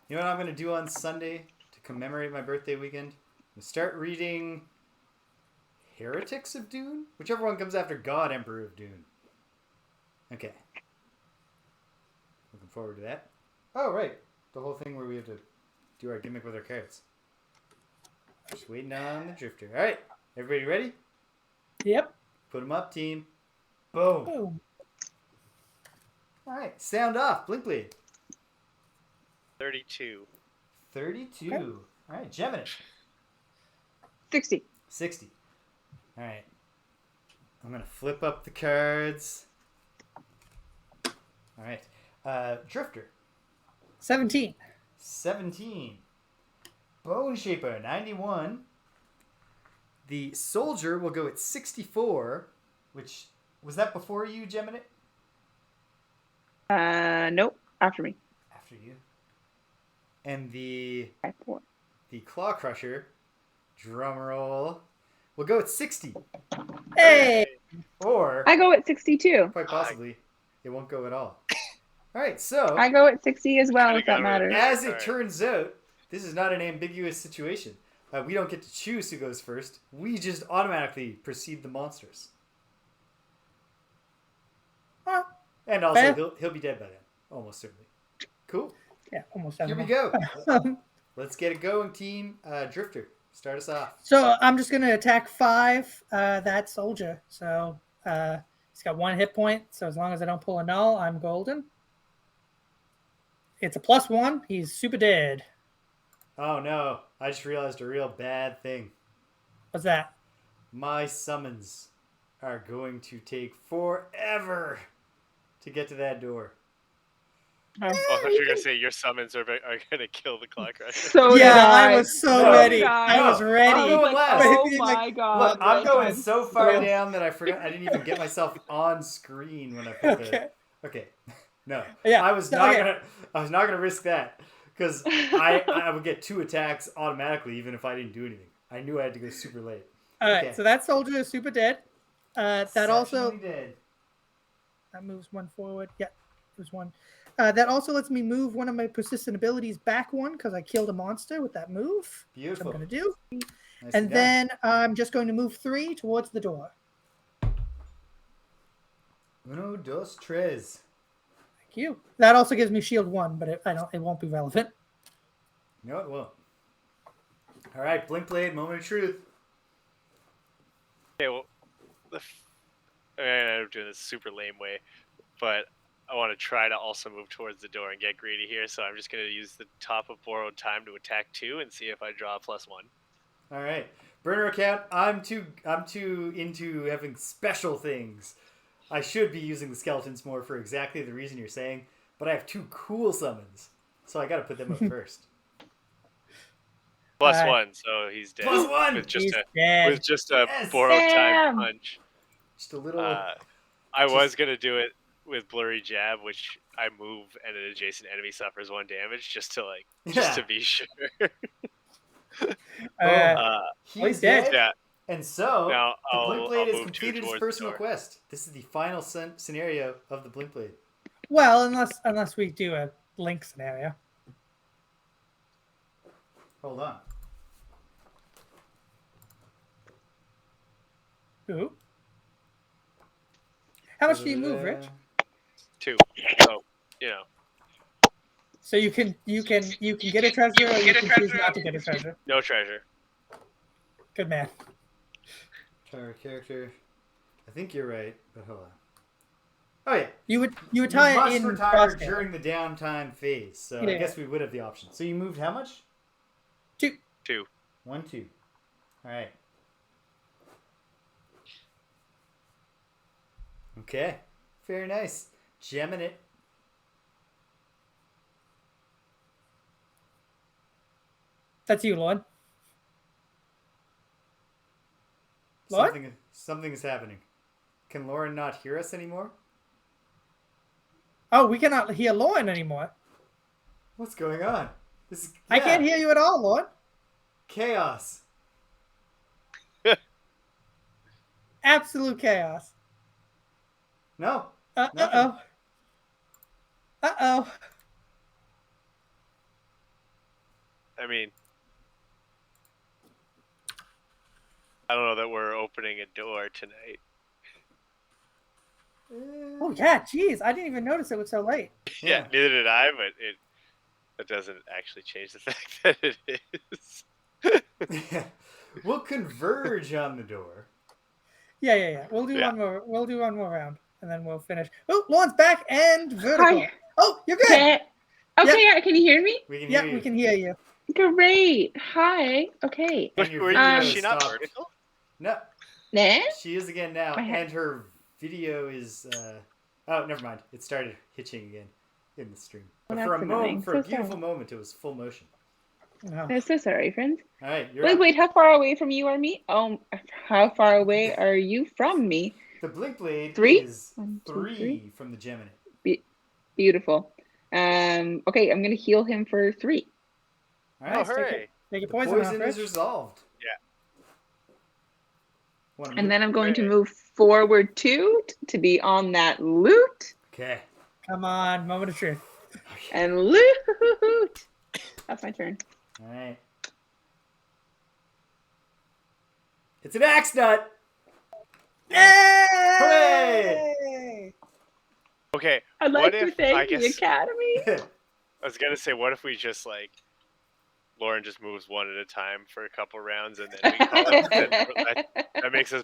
You know what I'm going to do on Sunday to commemorate my birthday weekend? I'm going to start reading Heretics of Dune? Whichever one comes after God, Emperor of Dune. Okay. Looking forward to that. Oh, right. The whole thing where we have to do our gimmick with our cards. Just waiting on the Drifter. All right. Everybody ready? Yep. Put them up, team. Boom. Boom. All right. Sound off. Blinkblade. 32. 32. Okay. All right, Gemini. 60. 60. All right. I'm going to flip up the cards. All right. Drifter. 17. 17. Bone Shaper, 91. The Soldier will go at 64, which... Was that before you, Gemini? Nope. After me. After you. And the Clawcrusher, drumroll, will go at 60. Hey! Or... I go at 62. Quite possibly. It won't go at all. All right, so... I go at 60 as well, if that matters. As it turns out, this is not an ambiguous situation. We don't get to choose who goes first. We just automatically precede the monsters. And also, he'll be dead by then. Almost certainly. Cool. Yeah, almost. Here we go. Let's get it going, team. Drifter, start us off. So I'm just going to attack 5 that soldier. So he's got 1 hit point. So as long as I don't pull a null, I'm golden. It's a +1. He's super dead. Oh, no. I just realized a real bad thing. What's that? My summons are going to take forever to get to that door. I thought you were going to say your summons are going to kill the Clawcrusher. So I was ready. I was ready. Oh my god. Look, I'm going so far down that I forgot. I didn't even get myself on screen when I put the... Okay. No. Yeah. I was not gonna risk that because I would get 2 attacks automatically even if I didn't do anything. I knew I had to go super late. All right. So that soldier is super dead. That also dead. That moves 1 forward. Yeah. There's 1. That also lets me move one of my persistent abilities back 1 because I killed a monster with that move. Beautiful. Which I'm going to do. And then I'm just going to move 3 towards the door. 1, 2, 3. Thank you. That also gives me shield 1, but it won't be relevant. No, it won't. All right, Blinkblade, moment of truth. Okay, well, I'm doing this super lame way, but I want to try to also move towards the door and get greedy here, so I'm just going to use the top of borrowed time to attack 2 and see if I draw a +1. All right, burner account. I'm too into having special things. I should be using the skeletons more for exactly the reason you're saying, but I have 2 cool summons, so I got to put them up first. +1, so he's dead. +1 with just a yes. borrowed time punch. Just a little. I was gonna do it with blurry jab, which I move and an adjacent enemy suffers 1 damage, just to be sure. He's dead. Yeah. And so now the Blinkblade has completed his personal quest. This is the final scenario of the Blinkblade. Well, unless we do a Link scenario. Hold on. Who? How much do you move, Rich? 2. So, So you can get a treasure, or you can choose not to get a treasure. No treasure. Good man. Retire a character. I think you're right, but hold on. Oh yeah, you would tie must it in retire Frosthaven. during the downtime phase. So I guess we would have the option. So you moved how much? 2. 2. 1, 2. All right. Okay. Very nice. Gemming it. That's you, Lauren. Lauren? Something is happening. Can Lauren not hear us anymore? Oh, we cannot hear Lauren anymore. What's going on? I can't hear you at all, Lauren. Chaos. Absolute chaos. No. Uh-oh. Uh-oh. I mean, I don't know that we're opening a door tonight. Oh, yeah, jeez. I didn't even notice it was so late. Yeah, neither did I, but that doesn't actually change the fact that it is. We'll converge on the door. Yeah. We'll do one more. We'll do one more round, and then we'll finish. Oh, Lauren's back and vertical. Hi. Oh, you're good. Okay, yeah, can you hear me? We can hear you. We can hear you. Great. Hi. Okay. Was she not vertical? No. Nah? She is again now, and her video is. Oh, never mind. It started hitching again in the stream. But for a beautiful moment, it was full motion. No. I'm so sorry, friends. All right, Wait. How far away from you are me? How far away are you from me? The Blinkblade 3 is 3 from the Gemini. Beautiful. Okay, I'm gonna heal him for 3. All right, hooray! Take a the poison poison is resolved. Yeah. And then I'm going to move forward 2 to be on that loot. Okay. Come on, moment of truth. And loot. That's my turn. All right. It's an axe nut. Yay! Hooray! Okay. I'd like to thank the Academy. I was gonna say, what if we just Lauren just moves one at a time for a couple rounds, and then we call it. That makes us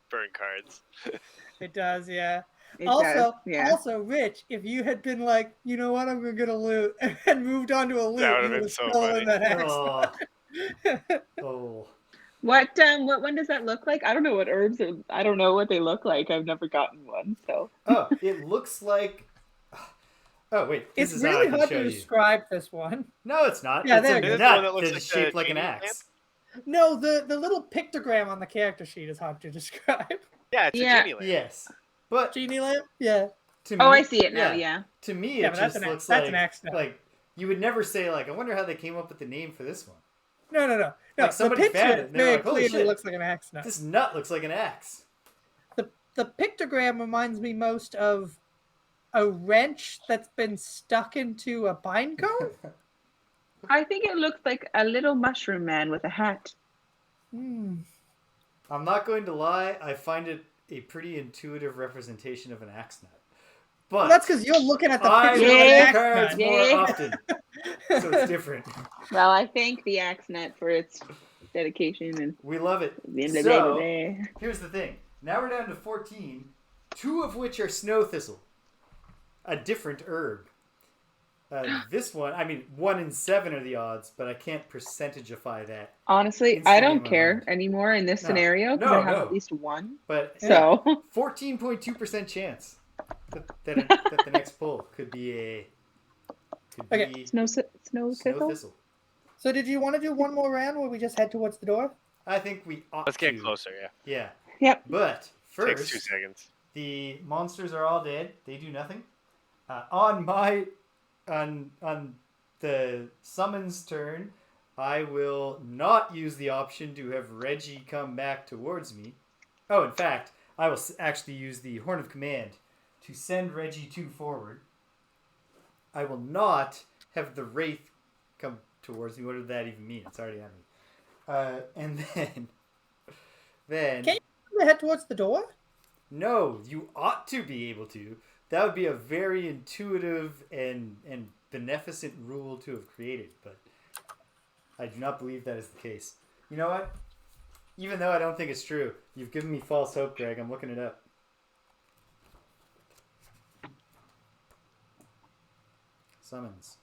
burn cards. It does, yeah. It also, does, also, Rich, if you had been like, you know what, I'm gonna get a loot, and moved on to a loot, That would you have been would so still funny. in that axe. Oh. What one does that look like? I don't know what herbs are. I don't know what they look like. I've never gotten one, so. Oh, it looks like. Oh wait, it's really hard to describe this one. No, it's not. Yeah, it's there a it is. nut that looks that's shaped like an axe. No, the little pictogram on the character sheet is hard to describe. Yeah, it's a genie lamp. Yes, but genie lamp. Yeah. To me, I see it now. Yeah. To me, it just looks that's an axe nut. like you would never say I wonder how they came up with the name for this one. No. Like somebody the picture found it and very like, holy clearly shit, looks like an axe nut. This nut looks like an axe. The pictogram reminds me most of a wrench that's been stuck into a pine cone. I think it looks like a little mushroom man with a hat. I'm not going to lie. I find it a pretty intuitive representation of an axe nut. But that's because you're looking at the picture of an cards more often, so it's different. Well, I thank the axe nut for its dedication, and we love it. So here's the thing. Now we're down to 14, 2 of which are snow thistle, a different herb. This one, 1 in 7 are the odds, but I can't percentageify that. Honestly, I don't care anymore in this scenario because I have at least 1. But so 14.2% chance that the next pull could be snow thistle. So did you want to do one more round where we just head towards the door? I think we ought Let's get closer, Yeah. Yep. But first, takes 2 seconds. The monsters are all dead. They do nothing. On the summons turn, I will not use the option to have Reggie come back towards me. Oh, in fact, I will actually use the Horn of Command to send Reggie 2 forward. I will not have the Wraith come towards me. What did that even mean? It's already on me. And then can you head towards the door? No, you ought to be able to. That would be a very intuitive and beneficent rule to have created, but I do not believe that is the case. You know what? Even though I don't think it's true, you've given me false hope, Greg. I'm looking it up. Summons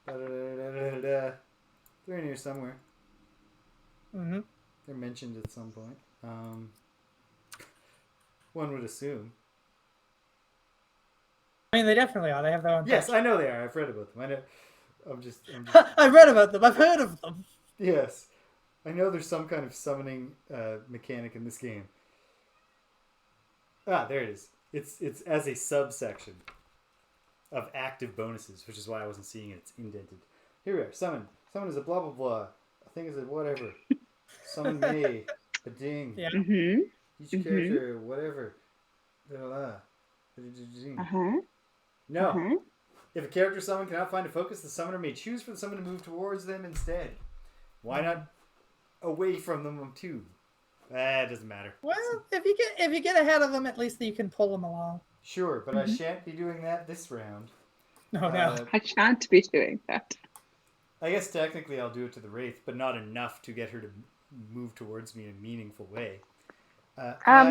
are... They're in here somewhere. Mm-hmm. They're mentioned at some point. One would assume. I mean, they definitely are. They have their own. Yes, touch. I know they are. I've read about them. I know. I'm just... I've read about them. I've heard of them. Yes. I know there's some kind of summoning mechanic in this game. Ah, there it is. It's as a subsection of active bonuses, which is why I wasn't seeing it. It's indented. Here we are. Summon. Summon is a blah blah blah. I think it's a whatever. Summon may. A ding. Yeah. Mm-hmm. Each character, whatever. Blah, blah, blah. No. Uh-huh. If a character summoned cannot find a focus, the summoner may choose for the summoner to move towards them instead. Why not away from them too? It doesn't matter. Well, if you get ahead of them, at least you can pull them along. Sure, but I shan't be doing that this round. No. I shan't be doing that. I guess technically I'll do it to the Wraith, but not enough to get her to move towards me in a meaningful way.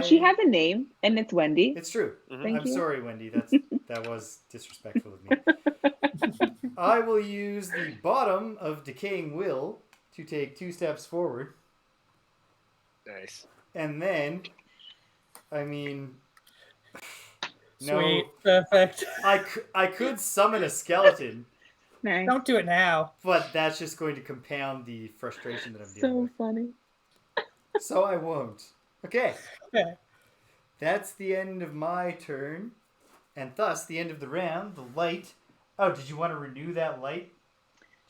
She has a name, and it's Wendy. It's true. Thank I'm you. sorry, Wendy. That was disrespectful of me. I will use the bottom of Decaying Will to take 2 steps forward. Nice. And then, I mean... No, Sweet. Perfect. I could summon a skeleton, Nice. Don't do it now. but that's just going to compound the frustration that I'm dealing So with. funny. So I won't. Okay. Okay. That's the end of my turn, and thus the end of the round. The light. Oh, did you want to renew that light,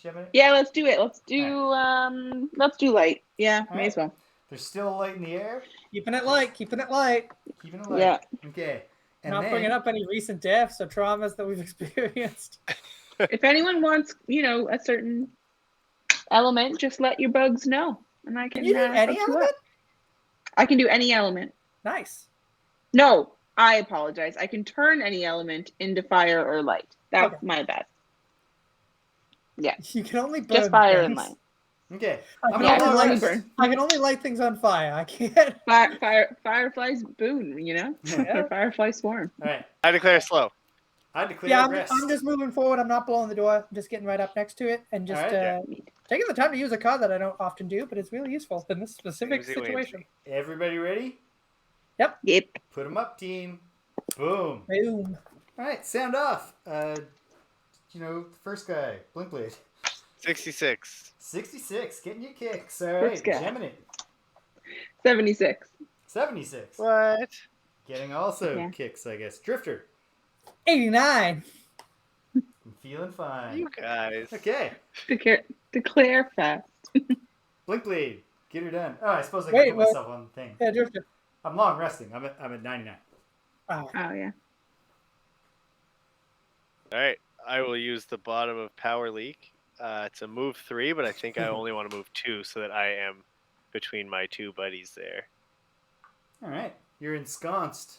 Gemini? Yeah, let's do it. Let's do light. Yeah, All may as right. well. There's still a light in the air. Keeping it light. Keeping it light. Keeping it light. Yeah. Okay. And Not then, bringing up any recent deaths or traumas that we've experienced. If anyone wants, a certain element, just let your bugs know, and I can. Can you do any hook you element? up. I can do any element. Nice. No, I apologize. I can turn any element into fire or light. That's my best. Yeah. You can only burn Just fire and things. light. Okay. I I'm can, Yeah, gonna only long only rest. burn. I can only light things on fire. I can't. Firefly's boon, Yeah. or firefly swarm. All right. I declare slow. I declare Yeah, rest. I'm just moving forward. I'm not blowing the door. I'm just getting right up next to it and just All right. taking the time to use a card that I don't often do, but it's really useful in this specific Easy situation. Everybody ready? Yep. Put them up, team. Boom. Boom. All right. Sound off. The first guy, Blinkblade. 66. 66. Getting your kicks. All right. First guy. Gemini. 76. 76. What? Getting also Yeah. kicks, I guess. Drifter. 89. I'm feeling fine. You guys. Okay. Declare fast. Blinkblade. Get her done. Oh, I suppose I Wait, can put myself on the thing. Yeah, Drifter. I'm long resting. I'm at 99. Wow. Oh yeah. All right. I will use the bottom of Power Leak. It's a move 3, but I think I only want to move 2 so that I am between my 2 buddies there. All right. You're ensconced.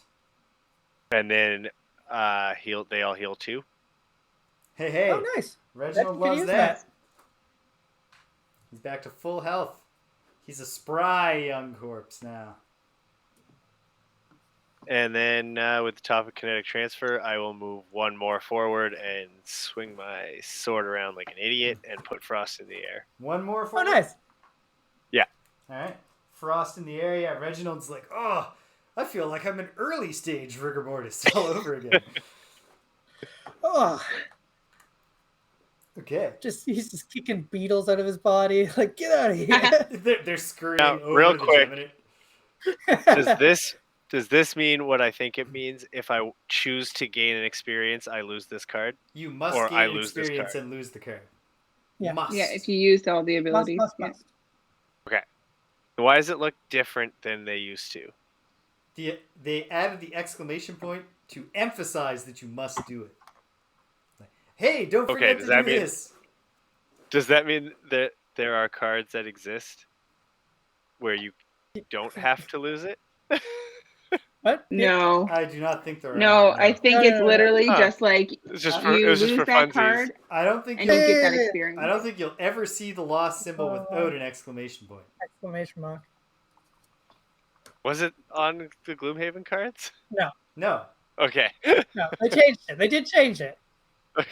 And then they all heal 2. Hey. Oh, nice. Reginald You can loves use that. that. He's back to full health. He's a spry young corpse now. And then with the top of kinetic transfer, I will move 1 more forward and swing my sword around like an idiot and put Frost in the air. One more Oh, forward. nice. Yeah. All right. Frost in the air. Yeah, Reginald's like, oh, I feel like I'm in early stage rigor mortis all over again. Oh, Okay. he's just kicking beetles out of his body. Like, get out of here. They're scurrying Now, over real the quick. Gemini. Does this mean what I think it means? If I choose to gain an experience, I lose this card? You must Or gain I lose this experience card. and lose the card. Yeah. Must. Yeah, if you used all the abilities. Must. Okay. Why does it look different than they used to? They added the exclamation point to emphasize that you must do it. Like, hey, don't forget does to that do mean- this. Does that mean that there are cards that exist where you don't have to lose it? What? No. I do not think there are. No, I think it's literally Oh. just like It's just you just lose for that funsies. card I don't think and you you'll, get that experience. I don't think you'll ever see the lost symbol without an exclamation point. Exclamation mark. Was it on the Gloomhaven cards? No. Okay. No, they changed it. They did change it. All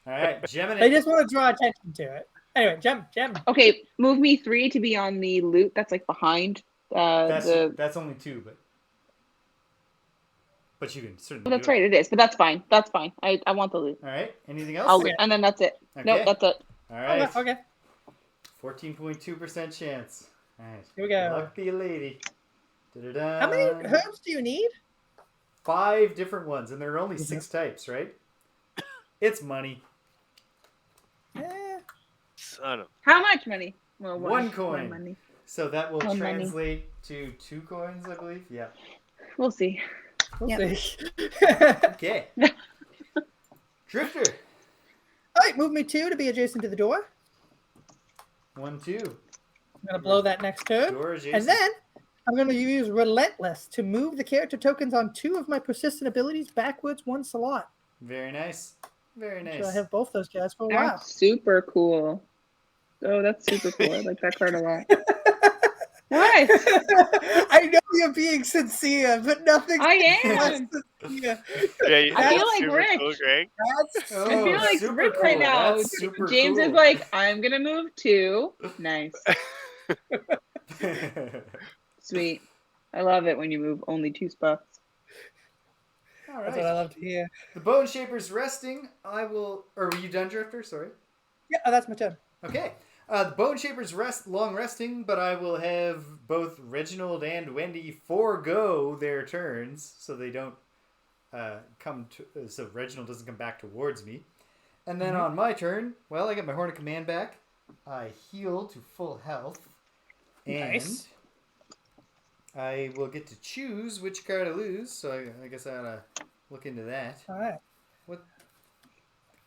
right, Gemini. They just want to draw attention to it. Anyway, Gem. Okay, move me 3 to be on the loot that's like behind that's only 2, but you can certainly. That's right, it is, but that's fine. That's fine. I want the loot. All right. Anything else? And then that's it. Okay. Nope, that's it. All right. Okay. 14.2% chance. All right. Here we go. Lucky lady. Da-da-da. How many herbs do you need? 5 different ones, and there are only 6 types, right? It's money. Son of... How much money? Well, 1 coin. One money. So that will One translate to 2 coins, I believe. Yeah. We'll see. We'll see. Okay. Drifter. All right, move me 2 to be adjacent to the door. 1, 2. I'm gonna blow that next turn, Door adjacent. and then I'm gonna use Relentless to move the character tokens on 2 of my persistent abilities backwards 1 slot. Very nice. Very nice. So I have both those guys for a while. That's super cool. Oh, that's super cool. I like that card a lot. What? I know you're being sincere, but nothing. I am. Sincere. Yeah, I feel like super Rich. Cool, Greg. Oh, I feel like super Rich cool. right now. That's super James cool. is like, I'm gonna move 2. Nice. Sweet. I love it when you move only 2 spots. All That's what I right. love to hear. The Bone Shaper's resting. I will. Or were you done, Drifter? Sorry. Yeah, that's my turn. Okay. The Bone Shaper's long resting, but I will have both Reginald and Wendy forego their turns so they don't come to. So Reginald doesn't come back towards me. And then on my turn, well, I get my Horn of Command back. I heal to full health. And Nice. I will get to choose which card I lose, so I guess I ought to look into that. All right.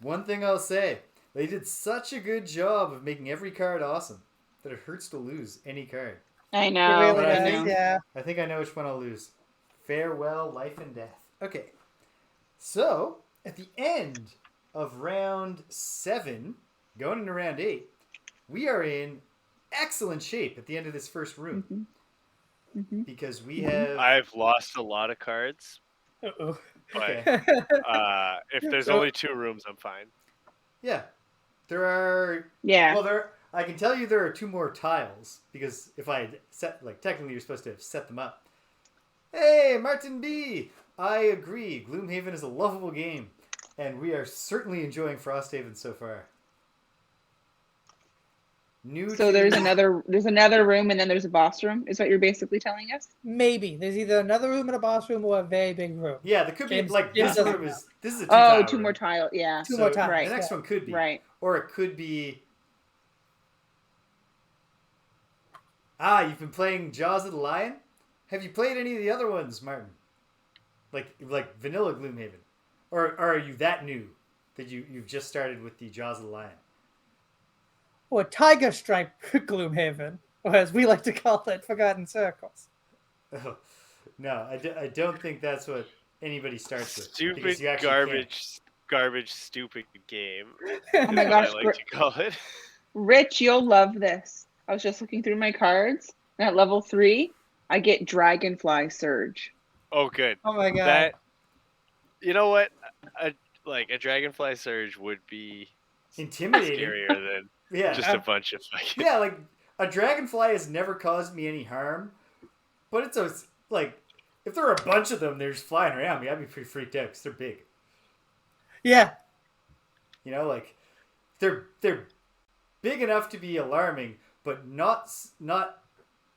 One thing I'll say, they did such a good job of making every card awesome that it hurts to lose any card. I It know. really I does, think- yeah. I think I know which one I'll lose. Farewell, Life and Death. Okay. So, at the end of round 7, going into round 8, we are in excellent shape at the end of this first room. Because we have... I've lost a lot of cards, Uh-oh. but Okay. if there's So- only 2 rooms, I'm fine. Yeah. There are... Yeah. Well, I can tell you there are 2 more tiles, because if I had set... Like, technically you're supposed to have set them up. Hey, Martin B! I agree. Gloomhaven is a lovable game, and we are certainly enjoying Frosthaven so far. So there's another room and then there's a boss room, is what you're basically telling us? Maybe. There's either another room and a boss room or a very big room. Yeah, there could be, James- like, James this doesn't room know. this is a 2 Oh, tile 2 room. more tile. Yeah. Two more tiles. Right. The next one could be. Right. Or it could be... you've been playing Jaws of the Lion? Have you played any of the other ones, Martin? Like vanilla Gloomhaven? Or are you that new that you've just started with the Jaws of the Lion? Or Tiger Stripe Gloomhaven, or as we like to call it, Forgotten Circles. Oh, no, I don't think that's what anybody starts with. Stupid because you actually garbage, stupid game. Oh my is gosh, what I like to call it. Rich, you'll love this. I was just looking through my cards, and at level 3, I get Dragonfly Surge. Oh, good. Oh my god. That, you know what? A Dragonfly Surge would be Intimidating. scarier than Yeah. just a bunch of fucking... Yeah, like, a dragonfly has never caused me any harm, but it's if there are a bunch of them, they're just flying around me, I'd be pretty freaked out because they're big. Yeah. You know, like, they're big enough to be alarming, but not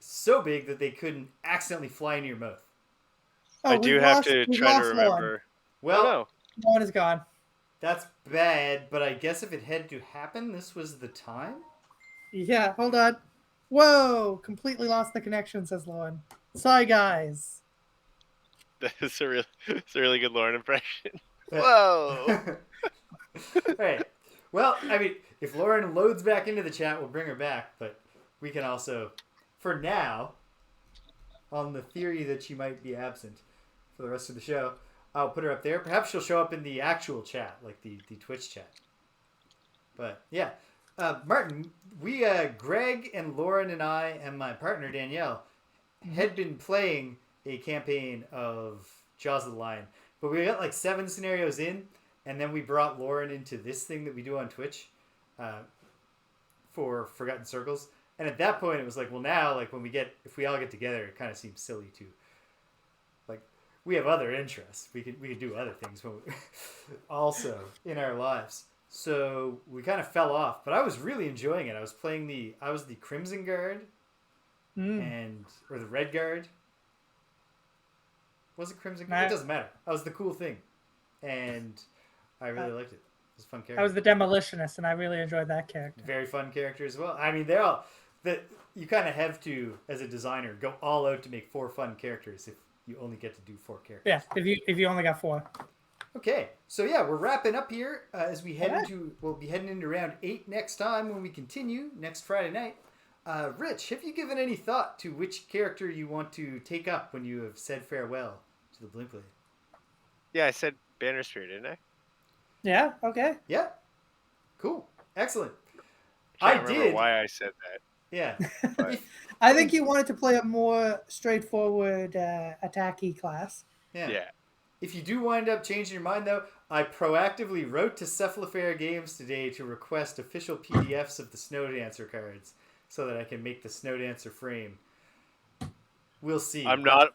so big that they couldn't accidentally fly into your mouth. Oh, I do we've have lost- to we've try to lost remember. Well, Oh, One is gone. that's bad, but I guess if it had to happen, this was the time? Yeah, hold on. Whoa! Completely lost the connection, says Lauren. Sorry, guys. That's a really good Lauren impression. Whoa! Right. Well, I mean, if Lauren loads back into the chat, we'll bring her back, but we can also for now, on the theory that she might be absent for the rest of the show, I'll put her up there. Perhaps she'll show up in the actual chat, like the Twitch chat. But yeah, Martin, we Greg and Lauren and I and my partner Danielle had been playing a campaign of Jaws of the Lion, but we got like 7 scenarios in, and then we brought Lauren into this thing that we do on Twitch for Forgotten Circles. And at that point, it was like, well, now, like if we all get together, it kind of seems silly to, like, we have other interests. We could do other things also in our lives. So we kind of fell off, but I was really enjoying it. I was the Crimson Guard, or the Red Guard. Was it Crimson Guard? It doesn't matter. I was the cool thing, and I really liked it. It was a fun character. I was the Demolitionist, and I really enjoyed that character. Very fun character as well. I mean, you kind of have to, as a designer, go all out to make 4 fun characters if you only get to do 4 characters. Yeah, if you only got 4. Okay, so yeah, we're wrapping up here as we head we'll be heading into round 8 next time when we continue next Friday night. Rich, have you given any thought to which character you want to take up when you have said farewell to the Blinkblade? Yeah, I said Banner Spirit, didn't I? Yeah, okay. Yeah, cool, excellent. I can't remember why I said that. Yeah. I think you wanted to play a more straightforward attacky class. Yeah. If you do wind up changing your mind, though, I proactively wrote to Cephalofair Games today to request official PDFs of the Snow Dancer cards so that I can make the Snow Dancer frame. We'll see. I'm not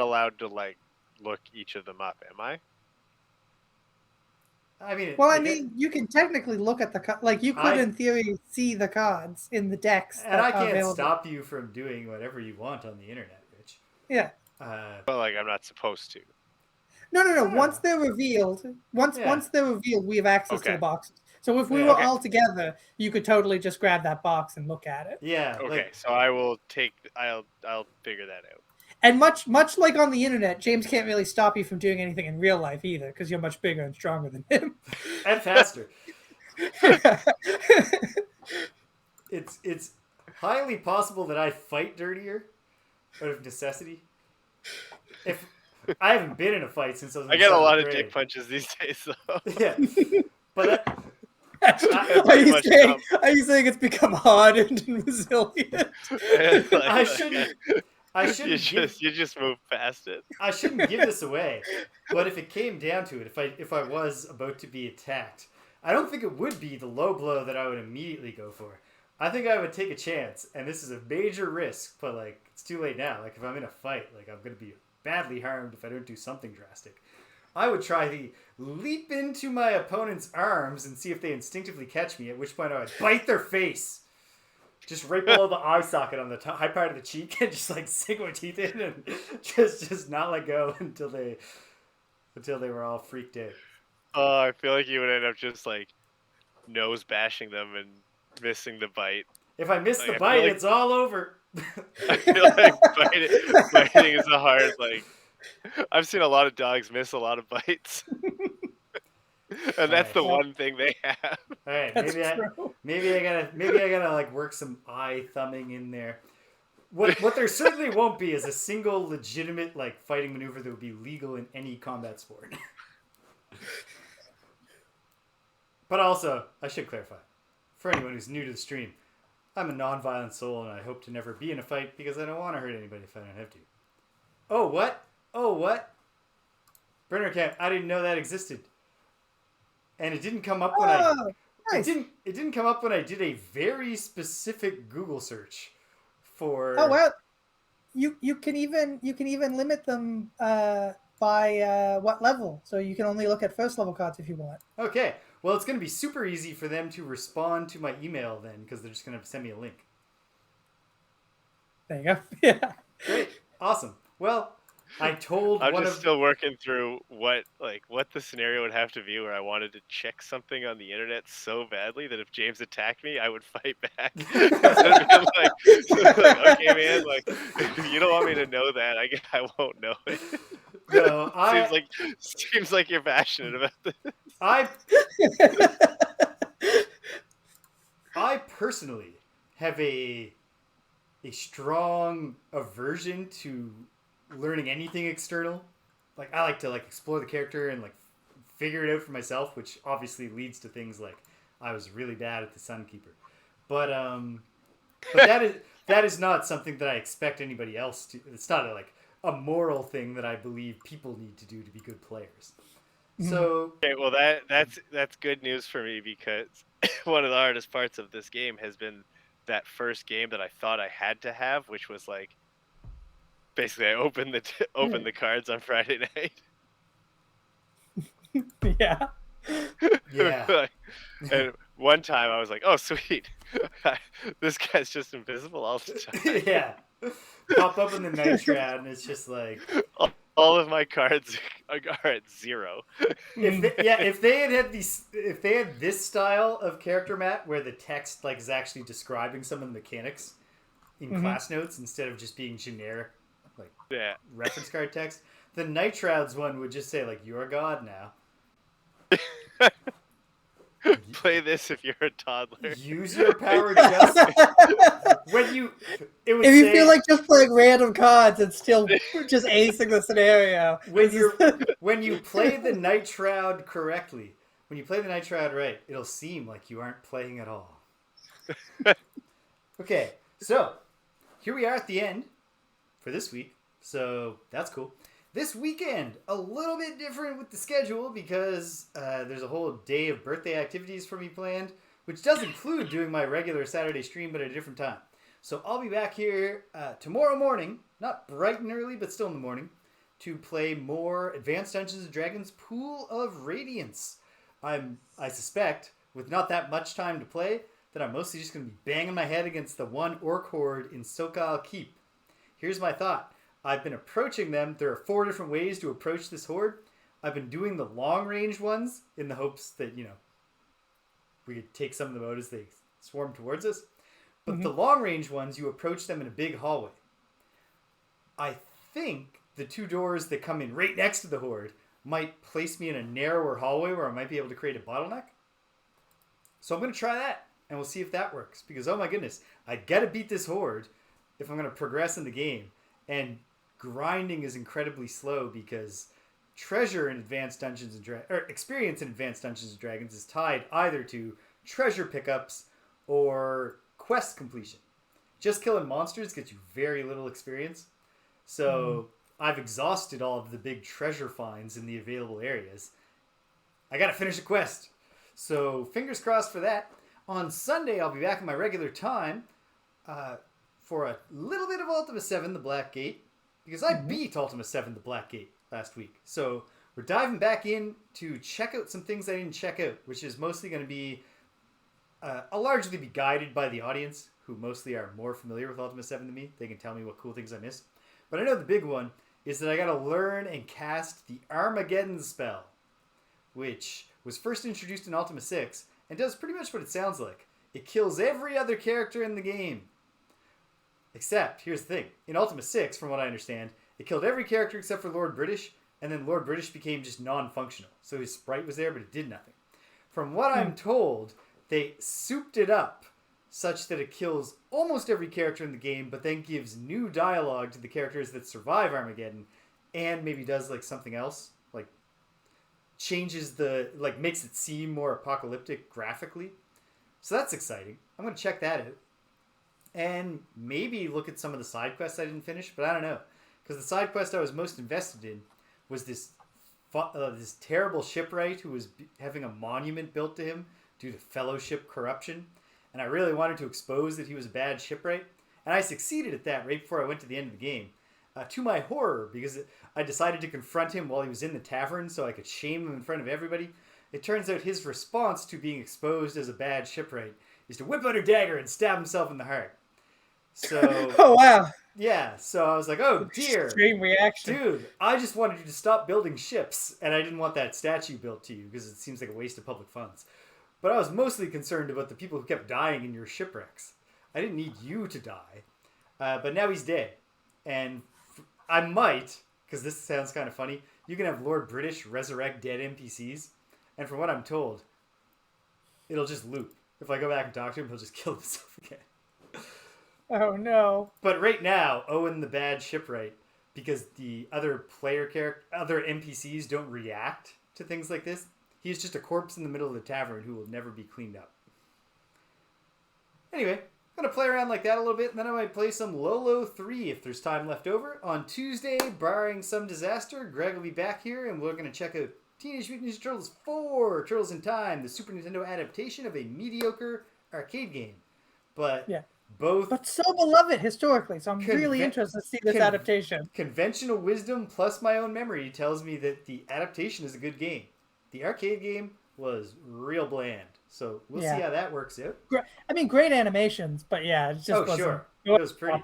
allowed to look each of them up, am I? I mean, you can technically look at the you could in theory see the cards in the decks, and I can't stop you from doing whatever you want on the internet, Rich. Yeah. But I'm not supposed to. No. Yeah. Once they're revealed, we have access to the boxes. So if we were all together, you could totally just grab that box and look at it. Yeah. Okay, so I'll figure that out. And much like on the internet, James can't really stop you from doing anything in real life either, because you're much bigger and stronger than him. And faster. It's highly possible that I fight dirtier out of necessity. If I haven't been in a fight since I was in I get a lot of dick punches these days, though. Yeah. But are you saying it's become hardened and resilient? You just move past it. I shouldn't give this away, but if it came down to it, if I was about to be attacked, I don't think it would be the low blow that I would immediately go for. I think I would take a chance, and this is a major risk, but it's too late now. If I'm in a fight, I'm going to be badly harmed if I don't do something drastic. I would try to leap into my opponent's arms and see if they instinctively catch me, at which point I would bite their face. Just right below the eye socket on the high part of the cheek, and just sink my teeth in and just not let go until they were all freaked out. Oh, I feel like you would end up just nose bashing them and missing the bite. If I miss the bite, it's all over. I feel like biting is a hard I've seen a lot of dogs miss a lot of bites. And that's the one thing they have. All right, maybe I gotta work some eye thumbing in there. What there certainly won't be is a single legitimate fighting maneuver that would be legal in any combat sport. But also, I should clarify, for anyone who's new to the stream, I'm a non-violent soul, and I hope to never be in a fight because I don't want to hurt anybody if I don't have to. Oh what? Burner account. I didn't know that existed. And it didn't come up when nice. It didn't come up when I did a very specific Google search for. Oh well, you can even limit them by what level. So you can only look at first level cards if you want. Okay, well it's going to be super easy for them to respond to my email then, because they're just going to send me a link. There you go. Yeah. Great. Awesome. Well, I'm still working through what the scenario would have to be where I wanted to check something on the internet so badly that if James attacked me, I would fight back. Okay, man, if you don't want me to know that, I won't know it. No, seems like you're passionate about this. I personally have a a strong aversion to learning anything external. Like, I like to like explore the character and like figure it out for myself, which obviously leads to things like I was really bad at the Sunkeeper. But that is not something that I expect anybody else to. It's not a moral thing that I believe people need to do to be good players. So okay, well that's good news for me, because one of the hardest parts of this game has been that first game that I thought I had to have, which was like basically I opened the cards on Friday night. Yeah. yeah, And one time I was like, "Oh, sweet, this guy's just invisible all the time." yeah. Pop up in the night shroud, and it's just like All of my cards are at 0. if they had this style of character mat where the text like is actually describing some of the mechanics in class notes instead of just being generic like reference card text, the night shrouds one would just say like, "You're a god now." Play this if you're a toddler. Use your power just when you. It would If you say, feel like just playing random cards and still just acing the scenario. when you play the night shroud correctly, when you play the night shroud right, it'll seem like you aren't playing at all. Okay, so here we are at the end for this week. So that's cool. This weekend, a little bit different with the schedule because there's a whole day of birthday activities for me planned, which does include doing my regular Saturday stream, but at a different time. So I'll be back here tomorrow morning, not bright and early, but still in the morning, to play more Advanced Dungeons & Dragons Pool of Radiance. I suspect, with not that much time to play, that I'm mostly just going to be banging my head against the one orc horde in Sokal Keep. Here's my thought. I've been approaching them. There are 4 different ways to approach this horde. I've been doing the long-range ones in the hopes that, we could take some of them out as they swarm towards us. But the long-range ones, you approach them in a big hallway. I think the 2 doors that come in right next to the horde might place me in a narrower hallway where I might be able to create a bottleneck. So I'm going to try that, and we'll see if that works. Because, oh my goodness, I got to beat this horde if I'm going to progress in the game. And grinding is incredibly slow because treasure in Advanced Dungeons and experience in Advanced Dungeons and Dragons is tied either to treasure pickups or quest completion. Just killing monsters gets you very little experience. So I've exhausted all of the big treasure finds in the available areas. I gotta finish a quest. So fingers crossed for that. On Sunday, I'll be back at my regular time for a little bit of Ultima 7, the Black Gate. Because I beat Ultima 7, the Black Gate, last week. So we're diving back in to check out some things I didn't check out, which is mostly going to be... I'll largely be guided by the audience, who mostly are more familiar with Ultima 7 than me. They can tell me what cool things I missed. But I know the big one is that I got to learn and cast the Armageddon spell, which was first introduced in Ultima 6 and does pretty much what it sounds like. It kills every other character in the game. Except, here's the thing. In Ultima 6, from what I understand, it killed every character except for Lord British, and then Lord British became just non-functional. So his sprite was there, but it did nothing. From what I'm told, they souped it up such that it kills almost every character in the game, but then gives new dialogue to the characters that survive Armageddon, and maybe does like something else, like changes makes it seem more apocalyptic graphically. So that's exciting. I'm going to check that out. And maybe look at some of the side quests I didn't finish, but I don't know. Because the side quest I was most invested in was this terrible shipwright who was having a monument built to him due to fellowship corruption. And I really wanted to expose that he was a bad shipwright. And I succeeded at that right before I went to the end of the game. To my horror, because I decided to confront him while he was in the tavern so I could shame him in front of everybody. It turns out his response to being exposed as a bad shipwright is to whip out a dagger and stab himself in the heart. So, oh wow, yeah. So I was like, "Oh dear, extreme reaction, dude! I just wanted you to stop building ships, and I didn't want that statue built to you because it seems like a waste of public funds." But I was mostly concerned about the people who kept dying in your shipwrecks. I didn't need you to die, but now he's dead, and I might, because this sounds kind of funny. You can have Lord British resurrect dead NPCs, and from what I'm told, it'll just loop. If I go back and talk to him, he'll just kill himself again. Oh no. But right now, Owen the bad shipwright, because the other other NPCs don't react to things like this, he's just a corpse in the middle of the tavern who will never be cleaned up. Anyway, I'm going to play around like that a little bit, and then I might play some Lolo 3 if there's time left over. On Tuesday, barring some disaster, Greg will be back here, and we're going to check out Teenage Mutant Ninja Turtles 4, Turtles in Time, the Super Nintendo adaptation of a mediocre arcade game. But But so beloved historically, so I'm really interested to see this adaptation. Conventional wisdom plus my own memory tells me that the adaptation is a good game. The arcade game was real bland. So we'll see how that works out. I mean, great animations, but yeah, it just wasn't. Sure. It was pretty.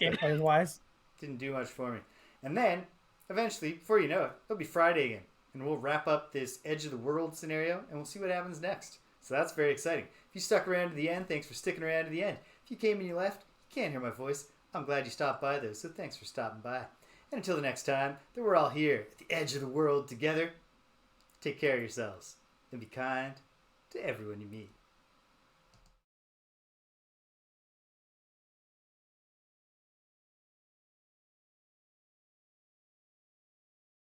Gameplay-wise. Didn't do much for me. And then, eventually, before you know it, it'll be Friday again. And we'll wrap up this Edge of the World scenario, and we'll see what happens next. So that's very exciting. If you stuck around to the end, thanks for sticking around to the end. If you came and you left, you can't hear my voice. I'm glad you stopped by, though, so thanks for stopping by. And until the next time that we're all here at the edge of the world together, take care of yourselves and be kind to everyone you meet.